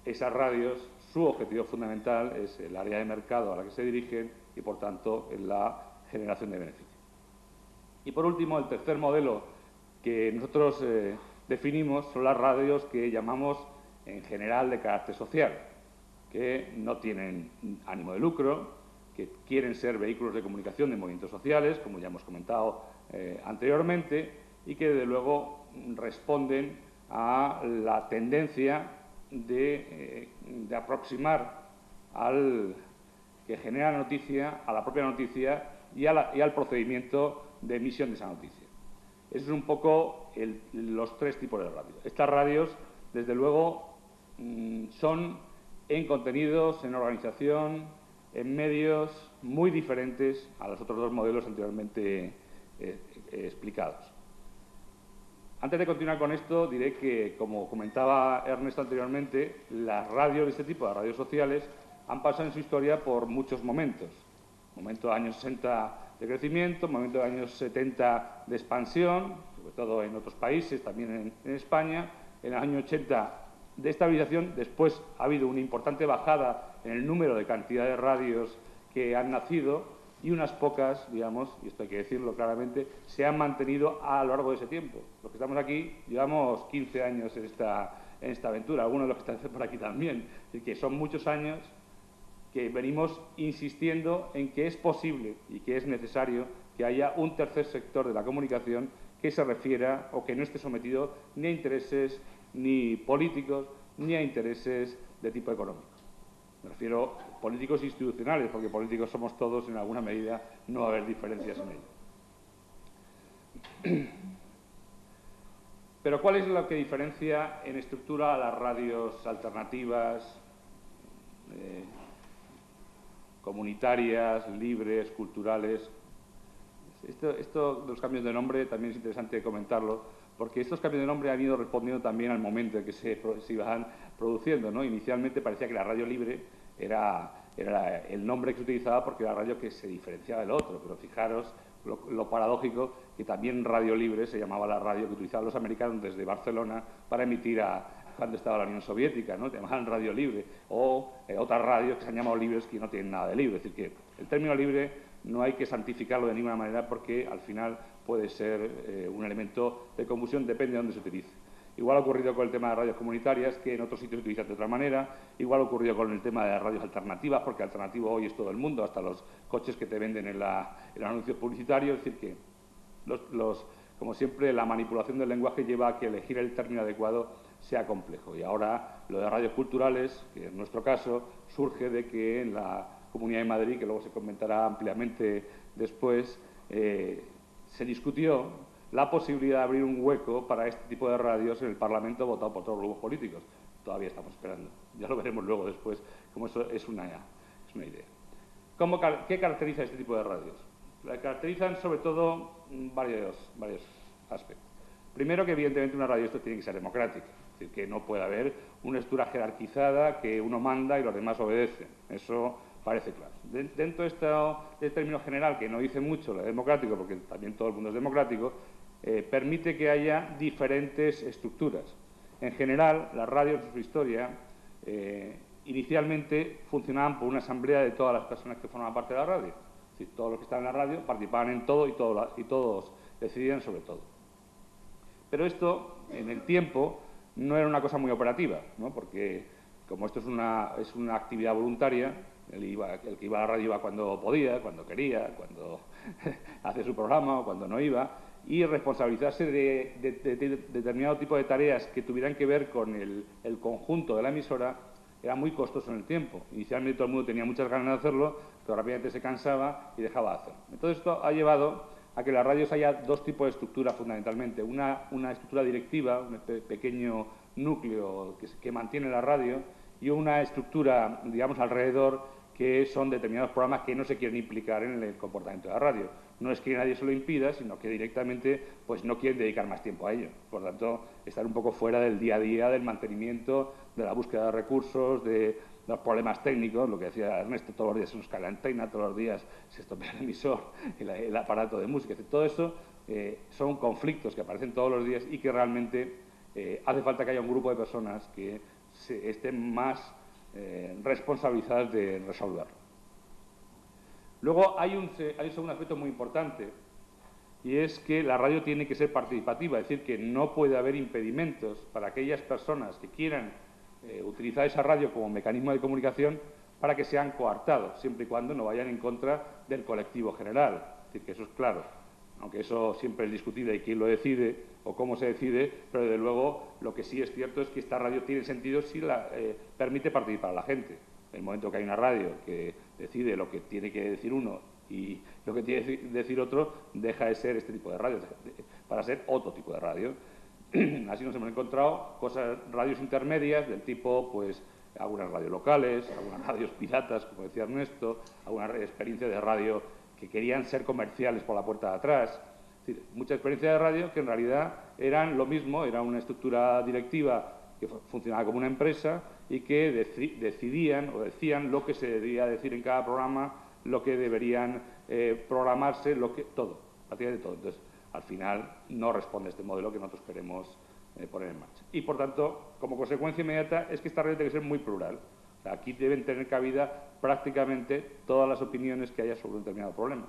esas radios, su objetivo fundamental es el área de mercado a la que se dirigen y, por tanto, en la generación de beneficios. Y, por último, el tercer modelo que nosotros definimos son las radios que llamamos, en general, de carácter social, que no tienen ánimo de lucro, que quieren ser vehículos de comunicación de movimientos sociales, como ya hemos comentado anteriormente, y que, desde luego, responden a la tendencia de aproximar al que genera noticia, a la propia noticia y al procedimiento de emisión de esa noticia. Esos son un poco los tres tipos de radios. Estas radios, desde luego, son en contenidos, en organización, en medios muy diferentes a los otros dos modelos anteriormente explicados. Antes de continuar con esto, diré que, como comentaba Ernesto anteriormente, las radios de este tipo, las radios sociales, han pasado en su historia por muchos momentos. Momento de años 60 de crecimiento, momento de años 70 de expansión, sobre todo en otros países, también en España. En el año 80 de estabilización, después ha habido una importante bajada en el número de cantidad de radios que han nacido y unas pocas, digamos, y esto hay que decirlo claramente, se han mantenido a lo largo de ese tiempo. Los que estamos aquí llevamos 15 años en esta aventura, algunos de los que están por aquí también. Es decir, que son muchos años que venimos insistiendo en que es posible y que es necesario que haya un tercer sector de la comunicación que se refiera o que no esté sometido ni a intereses ni políticos ni a intereses de tipo económico. Me refiero a políticos institucionales, porque políticos somos todos, en alguna medida no va a haber diferencias en ello. Pero ¿cuál es lo que diferencia en estructura a las radios alternativas, comunitarias, libres, culturales? Esto de los cambios de nombre también es interesante comentarlo, porque estos cambios de nombre han ido respondiendo también al momento en que se iban produciendo, ¿no? Inicialmente parecía que la radio libre era el nombre que se utilizaba porque era la radio que se diferenciaba del otro, pero fijaros lo paradójico que también Radio Libre se llamaba la radio que utilizaban los americanos desde Barcelona para emitir cuando estaba la Unión Soviética, ¿no? Te llamaban Radio Libre, o otras radios que se han llamado libres que no tienen nada de libre. Es decir, que el término libre no hay que santificarlo de ninguna manera porque al final puede ser un elemento de confusión, depende de dónde se utilice. Igual ha ocurrido con el tema de radios comunitarias, que en otros sitios se utilizan de otra manera. Igual ha ocurrido con el tema de radios alternativas, porque alternativo hoy es todo el mundo, hasta los coches que te venden en el anuncio publicitario. Es decir, que como siempre, la manipulación del lenguaje lleva a que elegir el término adecuado sea complejo. Y ahora lo de radios culturales, que en nuestro caso surge de que en la Comunidad de Madrid, que luego se comentará ampliamente después, se discutió la posibilidad de abrir un hueco para este tipo de radios en el Parlamento votado por todos los grupos políticos. Todavía estamos esperando. Ya lo veremos luego después, como eso es una idea. ¿Qué caracteriza este tipo de radios? La caracterizan sobre todo varios aspectos. Primero, que evidentemente una radio esto tiene que ser democrática. Es decir, que no puede haber una estructura jerarquizada que uno manda y los demás obedecen. Eso parece claro. Dentro de este término general, que no dice mucho lo de democrático, porque también todo el mundo es democrático, permite que haya diferentes estructuras. En general, las radios en su historia inicialmente funcionaban por una asamblea de todas las personas que formaban parte de la radio. Es decir, todos los que estaban en la radio participaban en todo y todos decidían sobre todo. Pero esto, en el tiempo, no era una cosa muy operativa, ¿no? Porque como esto es una actividad voluntaria, el que iba a la radio iba cuando podía, cuando quería, cuando hace su programa o cuando no iba, y responsabilizarse de determinado tipo de tareas que tuvieran que ver con el conjunto de la emisora era muy costoso en el tiempo. Inicialmente todo el mundo tenía muchas ganas de hacerlo, pero rápidamente se cansaba y dejaba de hacerlo. Entonces esto ha llevado a que en las radios haya dos tipos de estructura fundamentalmente. Una estructura directiva, un pequeño núcleo que mantiene la radio, y una estructura, digamos, alrededor, que son determinados programas que no se quieren implicar en el comportamiento de la radio. No es que nadie se lo impida, sino que directamente pues, no quieren dedicar más tiempo a ello. Por lo tanto, estar un poco fuera del día a día, del mantenimiento, de la búsqueda de recursos, de los problemas técnicos, lo que decía Ernesto, todos los días se nos cae la antena, todos los días se estropea el emisor, el aparato de música. Todo eso son conflictos que aparecen todos los días y que realmente hace falta que haya un grupo de personas que estén más responsabilizadas de resolverlo. Luego hay un segundo aspecto muy importante, y es que la radio tiene que ser participativa, es decir, que no puede haber impedimentos para aquellas personas que quieran utilizar esa radio como mecanismo de comunicación para que sean coartados, siempre y cuando no vayan en contra del colectivo general. Es decir, que eso es claro, aunque eso siempre es discutible y quién lo decide o cómo se decide, pero desde luego lo que sí es cierto es que esta radio tiene sentido si permite participar a la gente. En el momento que hay una radio que decide lo que tiene que decir uno y lo que tiene que decir otro, deja de ser este tipo de radio para ser otro tipo de radio. Así nos hemos encontrado radios intermedias del tipo, pues, algunas radios locales, algunas radios piratas, como decía Ernesto, algunas experiencias de radio que querían ser comerciales por la puerta de atrás. Es decir, muchas experiencias de radio que en realidad eran lo mismo, era una estructura directiva que funcionaba como una empresa y que decidían o decían lo que se debía decir en cada programa, lo que deberían programarse, todo, prácticamente todo. Entonces, al final no responde a este modelo que nosotros queremos poner en marcha. Y, por tanto, como consecuencia inmediata es que esta red debe ser muy plural. O sea, aquí deben tener cabida prácticamente todas las opiniones que haya sobre un determinado problema,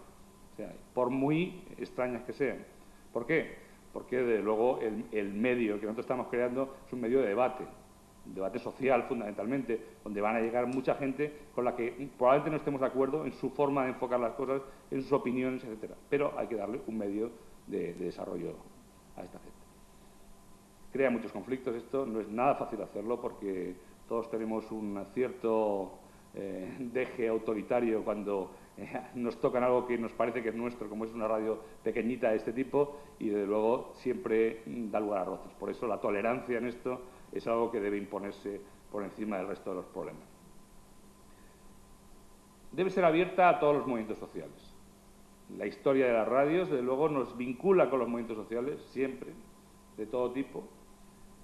o sea, por muy extrañas que sean. ¿Por qué? Porque, desde luego, el medio que nosotros estamos creando es un medio de debate. debate social fundamentalmente, donde van a llegar mucha gente con la que probablemente no estemos de acuerdo en su forma de enfocar las cosas, en sus opiniones, etcétera. Pero hay que darle un medio de desarrollo a esta gente. Crea muchos conflictos esto, no es nada fácil hacerlo porque todos tenemos un cierto deje autoritario cuando nos tocan algo que nos parece que es nuestro, como es una radio pequeñita de este tipo, y desde luego siempre da lugar a roces. Por eso la tolerancia en esto es algo que debe imponerse por encima del resto de los problemas. Debe ser abierta a todos los movimientos sociales. La historia de las radios, desde luego, nos vincula con los movimientos sociales, siempre, de todo tipo,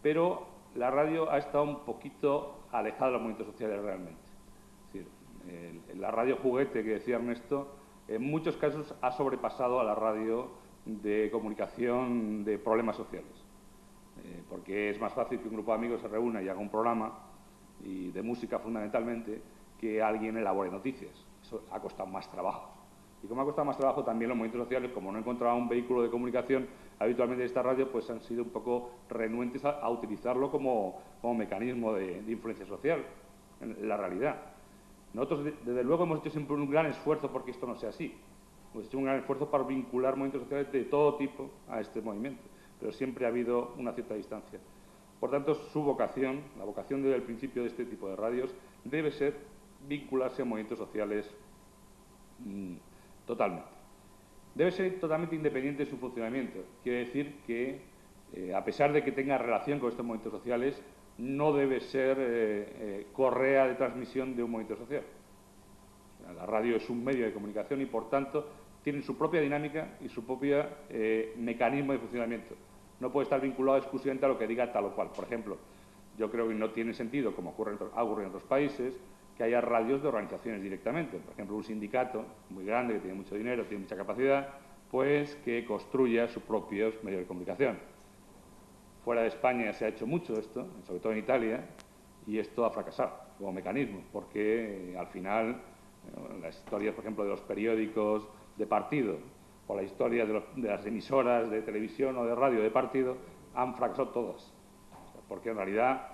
pero la radio ha estado un poquito alejada de los movimientos sociales realmente. Es decir, la radio juguete que decía Ernesto, en muchos casos ha sobrepasado a la radio de comunicación de problemas sociales. Porque es más fácil que un grupo de amigos se reúna y haga un programa, y de música fundamentalmente, que alguien elabore noticias. Eso ha costado más trabajo. Y como ha costado más trabajo, también los movimientos sociales, como no encontraban un vehículo de comunicación habitualmente de esta radio, pues han sido un poco renuentes a utilizarlo como mecanismo de influencia social en la realidad. Nosotros, desde luego, hemos hecho siempre un gran esfuerzo porque esto no sea así. Hemos hecho un gran esfuerzo para vincular movimientos sociales de todo tipo a este movimiento, pero siempre ha habido una cierta distancia. Por tanto, su vocación, la vocación desde el principio de este tipo de radios, debe ser vincularse a movimientos sociales totalmente. Debe ser totalmente independiente de su funcionamiento. Quiere decir que, a pesar de que tenga relación con estos movimientos sociales, no debe ser correa de transmisión de un movimiento social. La radio es un medio de comunicación y, por tanto, tiene su propia dinámica y su propio mecanismo de funcionamiento. No puede estar vinculado exclusivamente a lo que diga tal o cual. Por ejemplo, yo creo que no tiene sentido, como ha ocurrido en otros países, que haya radios de organizaciones directamente. Por ejemplo, un sindicato muy grande, que tiene mucho dinero, tiene mucha capacidad, pues que construya sus propios medios de comunicación. Fuera de España se ha hecho mucho esto, sobre todo en Italia, y esto ha fracasado como mecanismo, porque al final las historias, por ejemplo, de los periódicos de partido o la historia de las emisoras de televisión o de radio de partido han fracasado todas, porque en realidad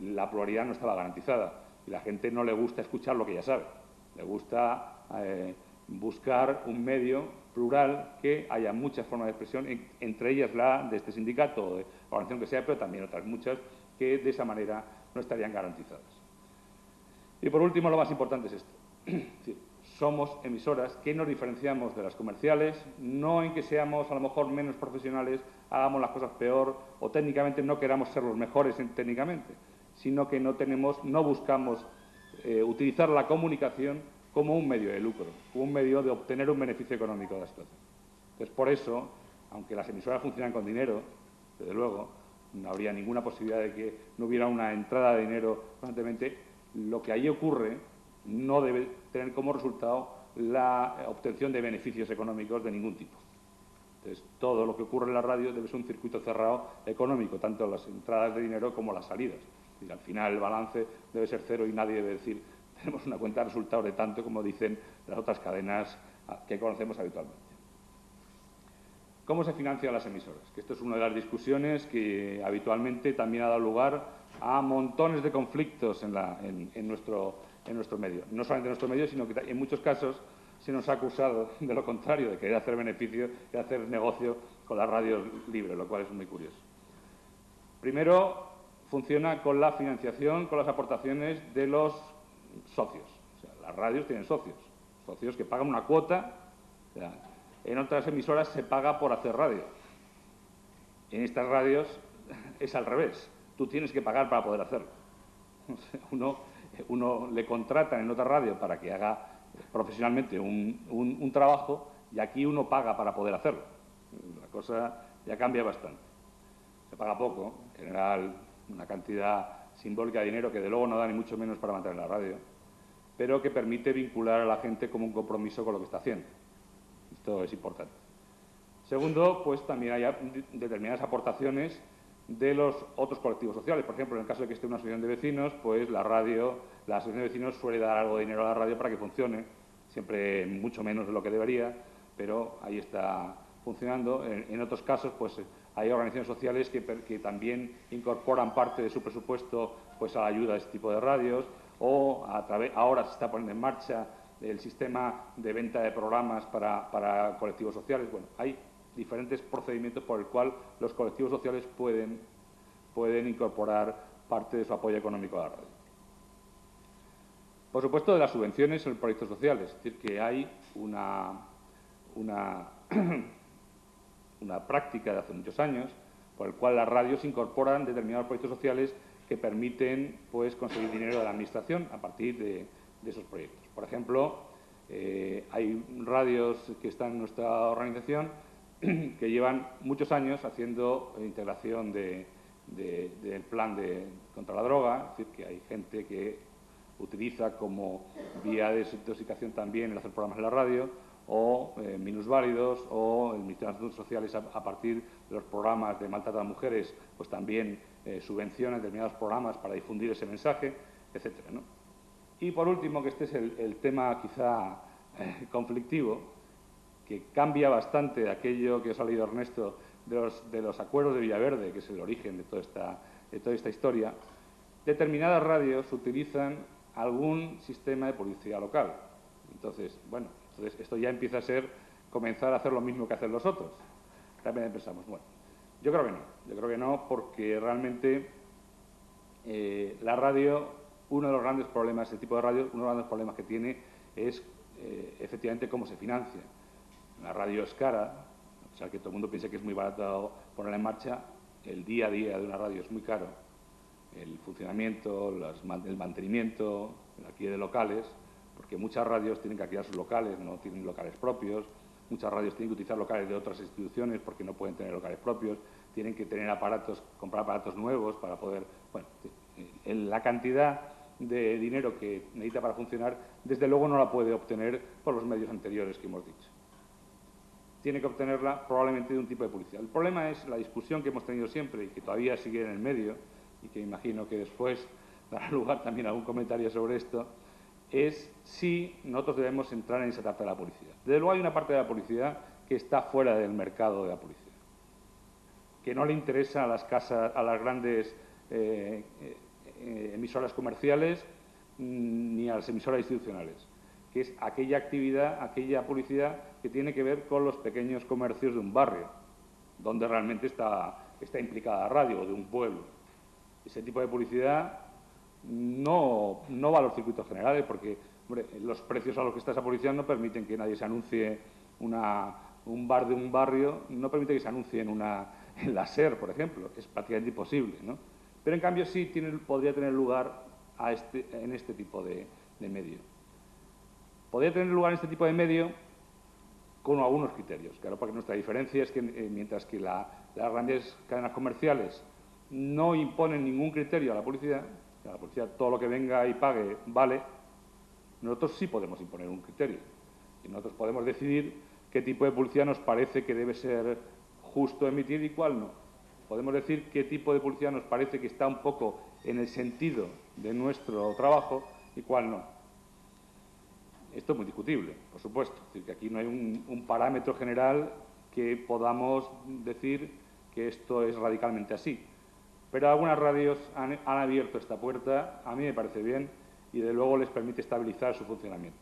la pluralidad no estaba garantizada y la gente no le gusta escuchar lo que ya sabe, le gusta buscar un medio plural que haya muchas formas de expresión, entre ellas la de este sindicato o de la organización que sea, pero también otras muchas que de esa manera no estarían garantizadas. Y por último, lo más importante es esto. Es decir, somos emisoras que nos diferenciamos de las comerciales, no en que seamos a lo mejor menos profesionales, hagamos las cosas peor o técnicamente no queramos ser los mejores técnicamente, sino que no buscamos utilizar la comunicación como un medio de lucro, como un medio de obtener un beneficio económico de la situación. Entonces, por eso, aunque las emisoras funcionan con dinero, desde luego, no habría ninguna posibilidad de que no hubiera una entrada de dinero constantemente, lo que ahí ocurre no debe tener como resultado la obtención de beneficios económicos de ningún tipo. Entonces, todo lo que ocurre en la radio debe ser un circuito cerrado económico, tanto las entradas de dinero como las salidas. Y al final el balance debe ser cero y nadie debe decir tenemos una cuenta de resultados de tanto como dicen las otras cadenas que conocemos habitualmente. ¿Cómo se financian las emisoras? Que esto es una de las discusiones que habitualmente también ha dado lugar a montones de conflictos en nuestro medio. No solamente en nuestro medio, sino que en muchos casos se nos ha acusado de lo contrario, de querer hacer beneficio, de hacer negocio con las radios libres, lo cual es muy curioso. Primero, funciona con la financiación, con las aportaciones de los socios. O sea, las radios tienen socios que pagan una cuota. O sea, en otras emisoras se paga por hacer radio. En estas radios es al revés. Tú tienes que pagar para poder hacerlo. O sea, uno le contratan en otra radio para que haga profesionalmente un trabajo y aquí uno paga para poder hacerlo. La cosa ya cambia bastante. Se paga poco, en general una cantidad simbólica de dinero que de luego no da ni mucho menos para mantener la radio, pero que permite vincular a la gente como un compromiso con lo que está haciendo. Esto es importante. Segundo, pues también hay determinadas aportaciones de los otros colectivos sociales. Por ejemplo, en el caso de que esté una asociación de vecinos, pues la asociación de vecinos suele dar algo de dinero a la radio para que funcione, siempre mucho menos de lo que debería, pero ahí está funcionando. En otros casos, pues hay organizaciones sociales que también incorporan parte de su presupuesto pues, a la ayuda de este tipo de radios, o ahora se está poniendo en marcha el sistema de venta de programas para colectivos sociales. Bueno, hay diferentes procedimientos por el cual los colectivos sociales pueden incorporar parte de su apoyo económico a la radio. Por supuesto, de las subvenciones en proyectos sociales, es decir, que hay una práctica de hace muchos años por el cual las radios incorporan determinados proyectos sociales que permiten pues, conseguir dinero de la Administración a partir de esos proyectos. Por ejemplo, hay radios que están en nuestra organización que llevan muchos años haciendo integración del plan contra la droga, es decir, que hay gente que utiliza como vía de desintoxicación también el hacer programas en la radio, o minusválidos, o el Ministerio de Asuntos Sociales a partir de los programas de maltrato a mujeres, pues también subvenciona determinados programas para difundir ese mensaje, etcétera, ¿no? Y por último, que este es el tema quizá conflictivo, que cambia bastante de aquello que os ha leído Ernesto, de los acuerdos de Villaverde, que es el origen de toda esta historia. Determinadas radios utilizan algún sistema de publicidad local. Entonces, bueno, esto ya empieza a comenzar a hacer lo mismo que hacen los otros. Realmente pensamos, bueno, yo creo que no, porque realmente la radio, uno de los grandes problemas, este tipo de radio, uno de los grandes problemas que tiene es efectivamente cómo se financia. La radio es cara, o sea que todo el mundo piensa que es muy barato ponerla en marcha, el día a día de una radio es muy caro, el funcionamiento, el mantenimiento, el alquiler de locales, porque muchas radios tienen que alquilar sus locales, no tienen locales propios, muchas radios tienen que utilizar locales de otras instituciones porque no pueden tener locales propios, tienen que tener comprar aparatos nuevos para poder... Bueno, la cantidad de dinero que necesita para funcionar, desde luego no la puede obtener por los medios anteriores que hemos dicho. Tiene que obtenerla probablemente de un tipo de publicidad. El problema es la discusión que hemos tenido siempre y que todavía sigue en el medio, y que imagino que después dará lugar también a algún comentario sobre esto, es si nosotros debemos entrar en esa parte de la publicidad. Desde luego hay una parte de la publicidad que está fuera del mercado de la publicidad, que no le interesa a las grandes emisoras comerciales ni a las emisoras institucionales, que es aquella actividad, aquella publicidad que tiene que ver con los pequeños comercios de un barrio, donde realmente está implicada la radio, o de un pueblo. Ese tipo de publicidad no va a los circuitos generales, porque hombre, los precios a los que está esa publicidad no permiten que nadie se anuncie un bar de un barrio, no permite que se anuncie en la SER, por ejemplo, es prácticamente imposible, ¿no? Pero en cambio sí podría tener lugar en este tipo de medio. Podría tener lugar en este tipo de medio con algunos criterios, claro, porque nuestra diferencia es que mientras que las grandes cadenas comerciales no imponen ningún criterio a la publicidad todo lo que venga y pague vale, nosotros sí podemos imponer un criterio. Y nosotros podemos decidir qué tipo de publicidad nos parece que debe ser justo emitir y cuál no. Podemos decir qué tipo de publicidad nos parece que está un poco en el sentido de nuestro trabajo y cuál no. Esto es muy discutible, por supuesto. Es decir, que aquí no hay un parámetro general que podamos decir que esto es radicalmente así. Pero algunas radios han abierto esta puerta, a mí me parece bien, y de luego les permite estabilizar su funcionamiento.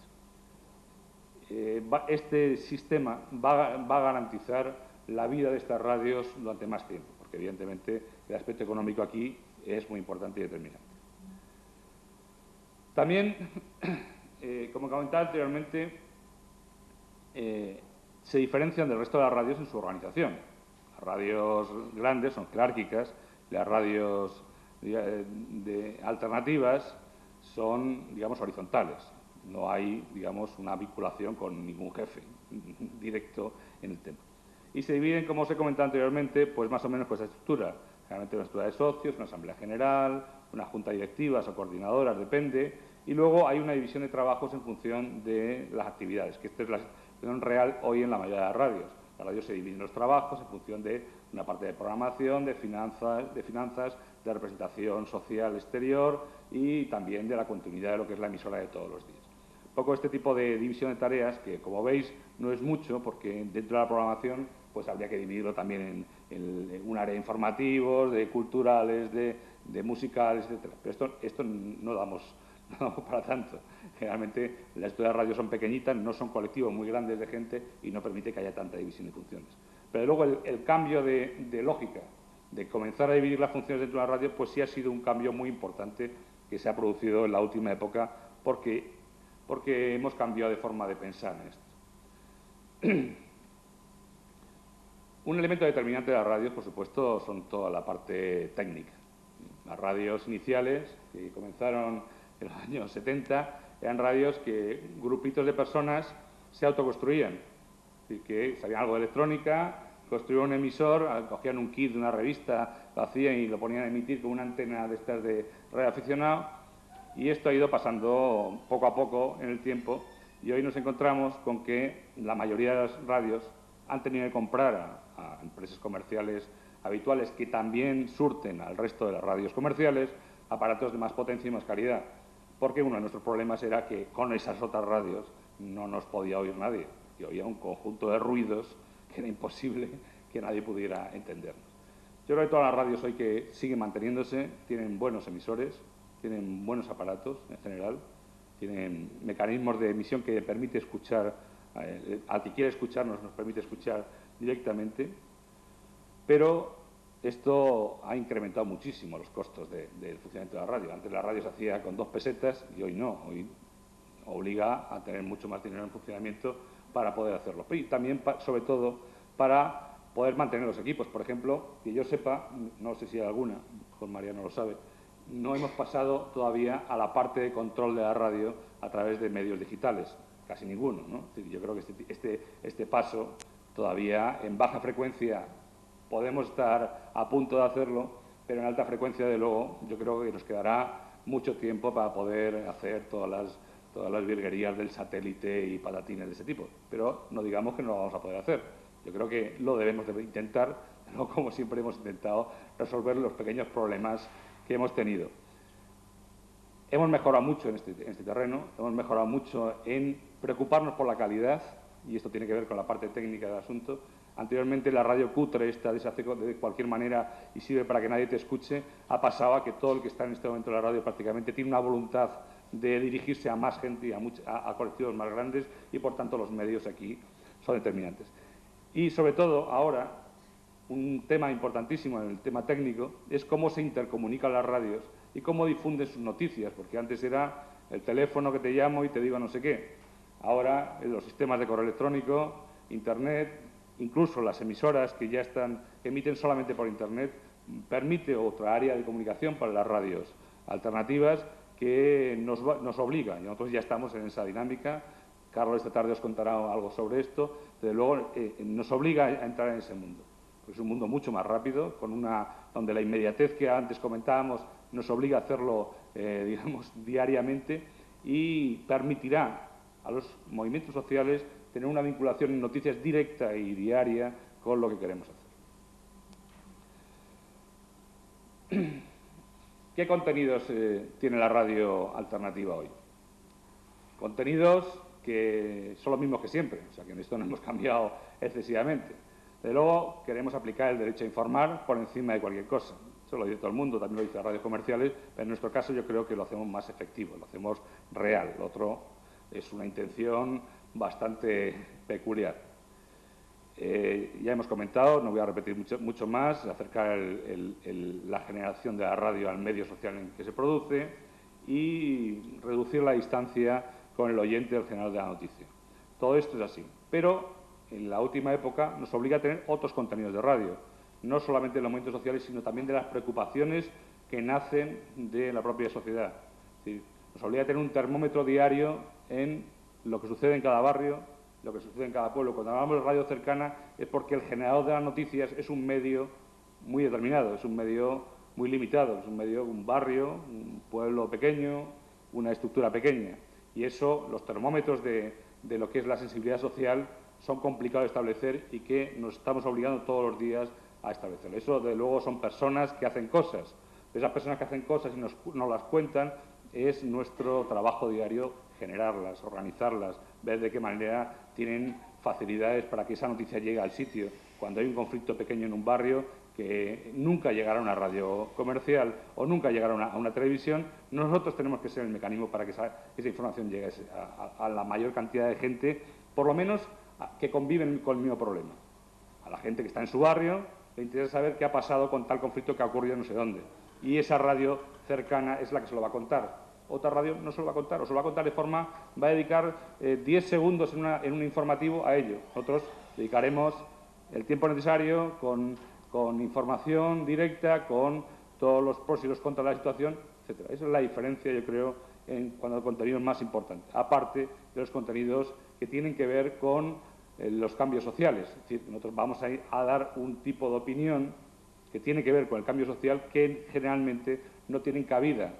Este sistema va a garantizar la vida de estas radios durante más tiempo, porque evidentemente el aspecto económico aquí es muy importante y determinante. También, como comentaba anteriormente, se diferencian del resto de las radios en su organización. Las radios grandes son jerárquicas, las radios alternativas son, digamos, horizontales. No hay, digamos, una vinculación con ningún jefe directo en el tema. Y se dividen, como os he comentado anteriormente, pues más o menos por esa estructura. Generalmente una estructura de socios, una asamblea general, una junta directiva o coordinadoras, depende. Y luego hay una división de trabajos en función de las actividades, que esta es la situación real hoy en la mayoría de las radios. Las radios se dividen los trabajos en función de una parte de programación, de finanzas, de representación social exterior y también de la continuidad de lo que es la emisora de todos los días. Un poco este tipo de división de tareas, que como veis no es mucho, porque dentro de la programación pues habría que dividirlo también en un área de informativos, de culturales, de musicales, etcétera. Pero esto no damos para tanto. Generalmente las estudios de radio son pequeñitas, no son colectivos muy grandes de gente y no permite que haya tanta división de funciones. Pero luego el cambio de lógica, de comenzar a dividir las funciones dentro de la radio, pues sí ha sido un cambio muy importante que se ha producido en la última época porque hemos cambiado de forma de pensar en esto. Un elemento determinante de las radios, por supuesto, son toda la parte técnica. Las radios iniciales, que comenzaron en los años 70, eran radios que grupitos de personas se autoconstruían. Es decir, que sabían algo de electrónica, construían un emisor, cogían un kit de una revista, lo hacían y lo ponían a emitir con una antena de estas de radioaficionado, y esto ha ido pasando poco a poco en el tiempo, y hoy nos encontramos con que la mayoría de las radios han tenido que comprar a empresas comerciales habituales que también surten al resto de las radios comerciales aparatos de más potencia y más calidad, porque uno de nuestros problemas era que con esas otras radios no nos podía oír nadie, y oía un conjunto de ruidos que era imposible que nadie pudiera entendernos. Yo creo que todas las radios hoy que siguen manteniéndose tienen buenos emisores, tienen buenos aparatos en general, tienen mecanismos de emisión que permite escuchar, al que quiere escucharnos nos permite escuchar directamente, pero esto ha incrementado muchísimo los costos del funcionamiento de la radio. Antes la radio se hacía con 2 pesetas y hoy no, hoy obliga a tener mucho más dinero en funcionamiento para poder hacerlo. Y también, sobre todo, para poder mantener los equipos. Por ejemplo, que yo sepa, no sé si hay alguna, Juan María no lo sabe, no hemos pasado todavía a la parte de control de la radio a través de medios digitales, casi ninguno, ¿no? Es decir, yo creo que este paso todavía en baja frecuencia podemos estar a punto de hacerlo, pero en alta frecuencia, de luego, yo creo que nos quedará mucho tiempo para poder hacer todas las virguerías del satélite y patatines de ese tipo. Pero no digamos que no lo vamos a poder hacer. Yo creo que lo debemos de intentar, no como siempre hemos intentado resolver los pequeños problemas que hemos tenido. Hemos mejorado mucho en este terreno, hemos mejorado mucho en preocuparnos por la calidad, y esto tiene que ver con la parte técnica del asunto. Anteriormente la radio cutre, esta se hace de cualquier manera y sirve para que nadie te escuche, ha pasado a que todo el que está en este momento en la radio prácticamente tiene una voluntad de dirigirse a más gente y a colectivos más grandes, y por tanto los medios aquí son determinantes. Y sobre todo ahora, un tema importantísimo en el tema técnico es cómo se intercomunican las radios y cómo difunden sus noticias, porque antes era el teléfono que te llamo y te digo no sé qué. Ahora los sistemas de correo electrónico, Internet, incluso las emisoras que ya emiten solamente por Internet, permite otra área de comunicación para las radios alternativas que nos obliga, y nosotros ya estamos en esa dinámica. Carlos esta tarde os contará algo sobre esto. Desde luego nos obliga a entrar en ese mundo. Es un mundo mucho más rápido, donde la inmediatez que antes comentábamos nos obliga a hacerlo, digamos, diariamente, y permitirá a los movimientos sociales tener una vinculación en noticias directa y diaria con lo que queremos hacer. ¿Qué contenidos tiene la radio alternativa hoy? Contenidos que son los mismos que siempre, o sea que en esto no hemos cambiado excesivamente. Desde luego queremos aplicar el derecho a informar por encima de cualquier cosa. Eso lo dice todo el mundo, también lo dice las radios comerciales, pero en nuestro caso yo creo que lo hacemos más efectivo, lo hacemos real. Lo otro es una intención bastante peculiar. Ya hemos comentado, no voy a repetir mucho más, acercar la generación de la radio al medio social en que se produce y reducir la distancia con el oyente del general de la noticia. Todo esto es así, pero en la última época nos obliga a tener otros contenidos de radio, no solamente de los movimientos sociales, sino también de las preocupaciones que nacen de la propia sociedad. Es decir, nos obliga a tener un termómetro diario en lo que sucede en cada barrio, lo que sucede en cada pueblo. Cuando hablamos de radio cercana es porque el generador de las noticias es un medio muy determinado, es un medio muy limitado, es un barrio, un pueblo pequeño, una estructura pequeña. Y eso, los termómetros de lo que es la sensibilidad social son complicados de establecer y que nos estamos obligando todos los días a establecer. Eso, de luego, son personas que hacen cosas. Esas personas que hacen cosas y nos las cuentan, es nuestro trabajo diario generarlas, organizarlas, ver de qué manera tienen facilidades para que esa noticia llegue al sitio. Cuando hay un conflicto pequeño en un barrio, que nunca llegará a una radio comercial o nunca llegará a una televisión, nosotros tenemos que ser el mecanismo para que esa información llegue a la mayor cantidad de gente, por lo menos que conviven con el mismo problema. A la gente que está en su barrio le interesa saber qué ha pasado con tal conflicto que ha ocurrido no sé dónde. Y esa radio cercana es la que se lo va a contar. Otra radio no se lo va a contar, o se lo va a contar de forma, va a dedicar 10 segundos en un informativo a ello. Nosotros dedicaremos el tiempo necesario con información directa, con todos los pros y los contras de la situación, etcétera. Esa es la diferencia, yo creo, en cuanto a contenidos más importantes, aparte de los contenidos que tienen que ver con los cambios sociales. Es decir, nosotros vamos a dar un tipo de opinión que tiene que ver con el cambio social que generalmente no tienen cabida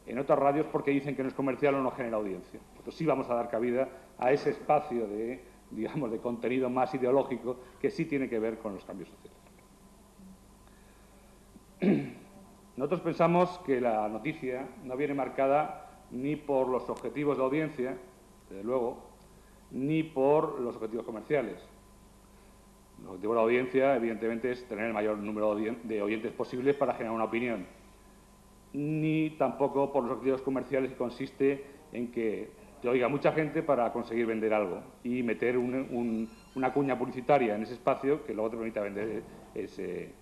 en otras radios porque dicen que no es comercial o no genera audiencia. Nosotros sí vamos a dar cabida a ese espacio de, digamos, de contenido más ideológico que sí tiene que ver con los cambios sociales. Nosotros pensamos que la noticia no viene marcada ni por los objetivos de audiencia, desde luego, ni por los objetivos comerciales. El objetivo de la audiencia, evidentemente, es tener el mayor número de oyentes posibles para generar una opinión. Ni tampoco por los objetivos comerciales, que consiste en que te oiga mucha gente para conseguir vender algo y meter una cuña publicitaria en ese espacio que luego te permita vender ese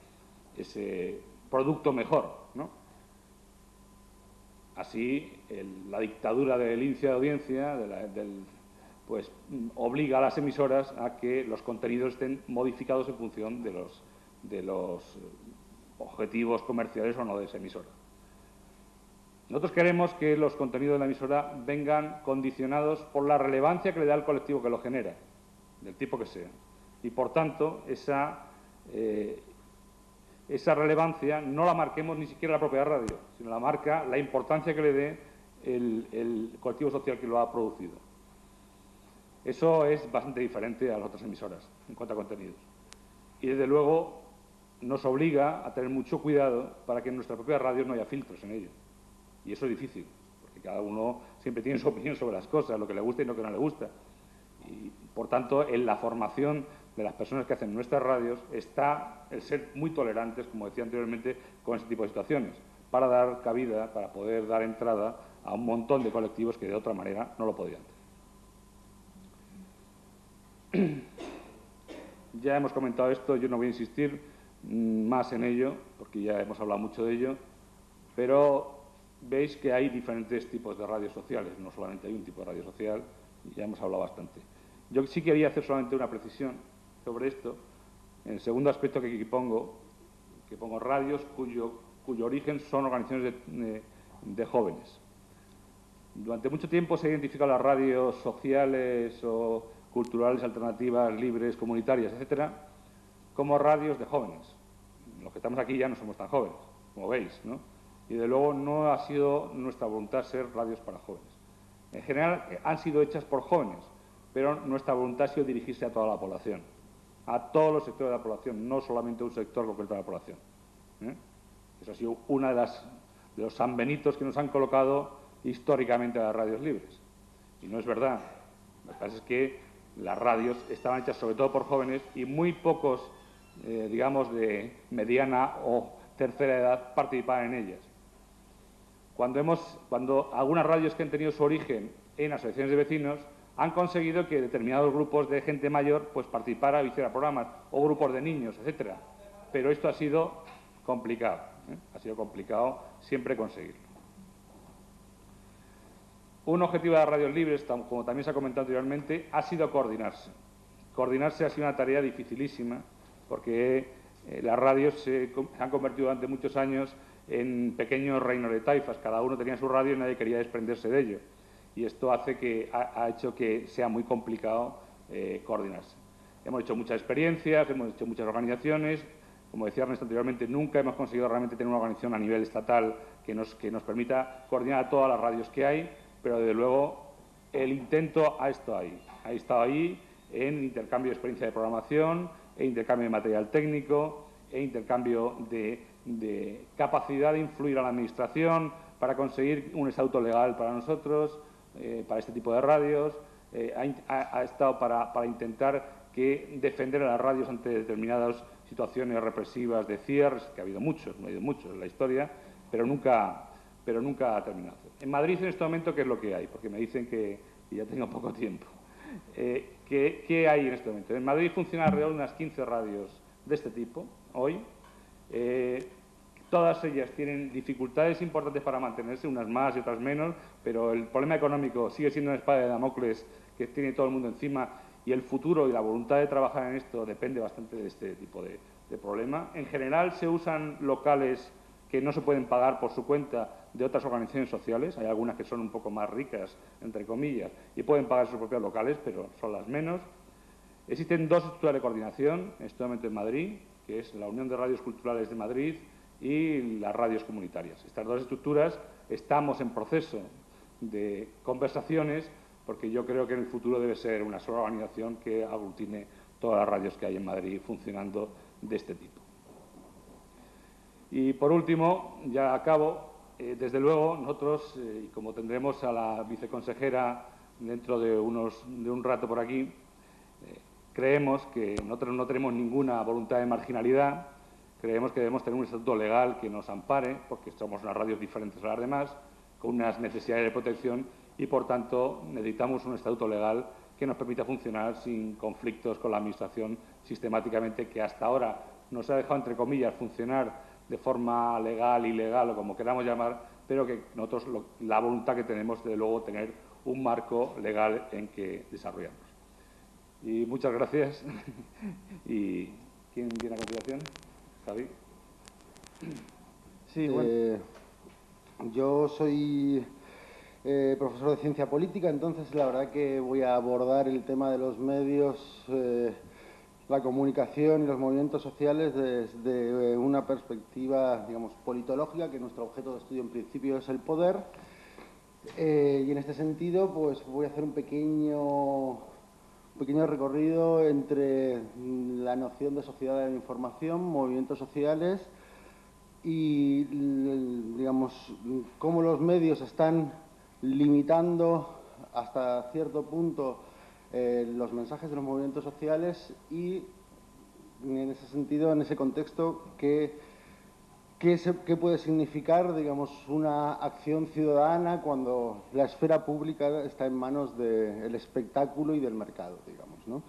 producto mejor, ¿no? Así, la dictadura del índice de audiencia pues obliga a las emisoras a que los contenidos estén modificados en función de los objetivos comerciales o no de esa emisora. Nosotros queremos que los contenidos de la emisora vengan condicionados por la relevancia que le da al colectivo que lo genera, del tipo que sea. Y, por tanto, esa relevancia no la marquemos ni siquiera la propia radio, sino la marca la importancia que le dé el colectivo social que lo ha producido. Eso es bastante diferente a las otras emisoras en cuanto a contenidos. Y, desde luego, nos obliga a tener mucho cuidado para que en nuestra propia radio no haya filtros en ello. Y eso es difícil, porque cada uno siempre tiene su opinión sobre las cosas, lo que le gusta y lo que no le gusta. Y, por tanto, en la formación de las personas que hacen nuestras radios está el ser muy tolerantes, como decía anteriormente, con ese tipo de situaciones, para dar cabida, para poder dar entrada a un montón de colectivos que de otra manera no lo podían tener. Ya hemos comentado esto, yo no voy a insistir más en ello, porque ya hemos hablado mucho de ello, pero veis que hay diferentes tipos de radios sociales, no solamente hay un tipo de radio social, y ya hemos hablado bastante. Yo sí quería hacer solamente una precisión sobre esto. En el segundo aspecto que pongo radios cuyo origen son organizaciones de jóvenes. Durante mucho tiempo se han identificado las radios sociales o culturales, alternativas, libres, comunitarias, etcétera, como radios de jóvenes. Los que estamos aquí ya no somos tan jóvenes, como veis, ¿no? Y, de luego, no ha sido nuestra voluntad ser radios para jóvenes. En general, han sido hechas por jóvenes, pero nuestra voluntad ha sido dirigirse a toda la población, a todos los sectores de la población, no solamente un sector concreto de la población. Eso ha sido una de los sanbenitos que nos han colocado históricamente a las radios libres. Y no es verdad. Lo que pasa es que las radios estaban hechas sobre todo por jóvenes y muy pocos, digamos, de mediana o tercera edad participaban en ellas. Cuando algunas radios que han tenido su origen en asociaciones de vecinos han conseguido que determinados grupos de gente mayor pues participara, hiciera programas, o grupos de niños, etcétera. Pero esto ha sido complicado, ha sido complicado siempre conseguirlo. Un objetivo de las radios libres, como también se ha comentado anteriormente, ha sido coordinarse. Coordinarse ha sido una tarea dificilísima, porque las radios se han convertido durante muchos años en pequeños reinos de taifas. Cada uno tenía su radio y nadie quería desprenderse de ello. Y esto hace que ha hecho que sea muy complicado coordinarse. Hemos hecho muchas experiencias, hemos hecho muchas organizaciones. Como decía Ernesto anteriormente, nunca hemos conseguido realmente tener una organización a nivel estatal que nos permita coordinar a todas las radios que hay, pero, desde luego, el intento ha estado ahí en intercambio de experiencia de programación, en intercambio de material técnico, en intercambio de capacidad de influir a la Administración para conseguir un estatuto legal para nosotros, para este tipo de radios, ha estado para intentar defender a las radios ante determinadas situaciones represivas de cierres, que ha habido muchos en la historia, pero nunca ha terminado. En Madrid, en este momento, ¿qué es lo que hay? Porque me dicen que ya tengo poco tiempo. ¿Qué hay en este momento? En Madrid funcionan alrededor de unas 15 radios de este tipo, hoy. Todas ellas tienen dificultades importantes para mantenerse, unas más y otras menos, pero el problema económico sigue siendo una espada de Damocles que tiene todo el mundo encima, y el futuro y la voluntad de trabajar en esto depende bastante de este tipo de problema. En general se usan locales que no se pueden pagar por su cuenta de otras organizaciones sociales. Hay algunas que son un poco más ricas, entre comillas, y pueden pagar sus propios locales, pero son las menos. Existen dos estructuras de coordinación en este momento en Madrid, que es la Unión de Radios Culturales de Madrid y las radios comunitarias. Estas dos estructuras estamos en proceso de conversaciones, porque yo creo que en el futuro debe ser una sola organización que aglutine todas las radios que hay en Madrid funcionando de este tipo. Y por último, ya acabo, desde luego nosotros, y como tendremos a la viceconsejera dentro de un rato por aquí, creemos que nosotros no tenemos ninguna voluntad de marginalidad, creemos que debemos tener un estatuto legal que nos ampare, porque somos unas radios diferentes a las demás, con unas necesidades de protección, y por tanto necesitamos un estatuto legal que nos permita funcionar sin conflictos con la Administración sistemáticamente, que hasta ahora nos ha dejado, entre comillas, funcionar de forma legal, ilegal o como queramos llamar, pero que nosotros la voluntad que tenemos es, de luego, tener un marco legal en que desarrollarnos. Y muchas gracias. ¿Y quién viene a continuación? Javi. Sí, bueno. Yo soy profesor de ciencia política, entonces la verdad que voy a abordar el tema de los medios, la comunicación y los movimientos sociales desde una perspectiva, digamos, politológica, que nuestro objeto de estudio en principio es el poder. Y en este sentido, pues voy a hacer un pequeño recorrido entre la noción de sociedad de la información, movimientos sociales y, digamos, cómo los medios están limitando hasta cierto punto los mensajes de los movimientos sociales y, en ese sentido, en ese contexto, ¿qué puede significar, digamos, una acción ciudadana cuando la esfera pública está en manos del espectáculo y del mercado, digamos, ¿no?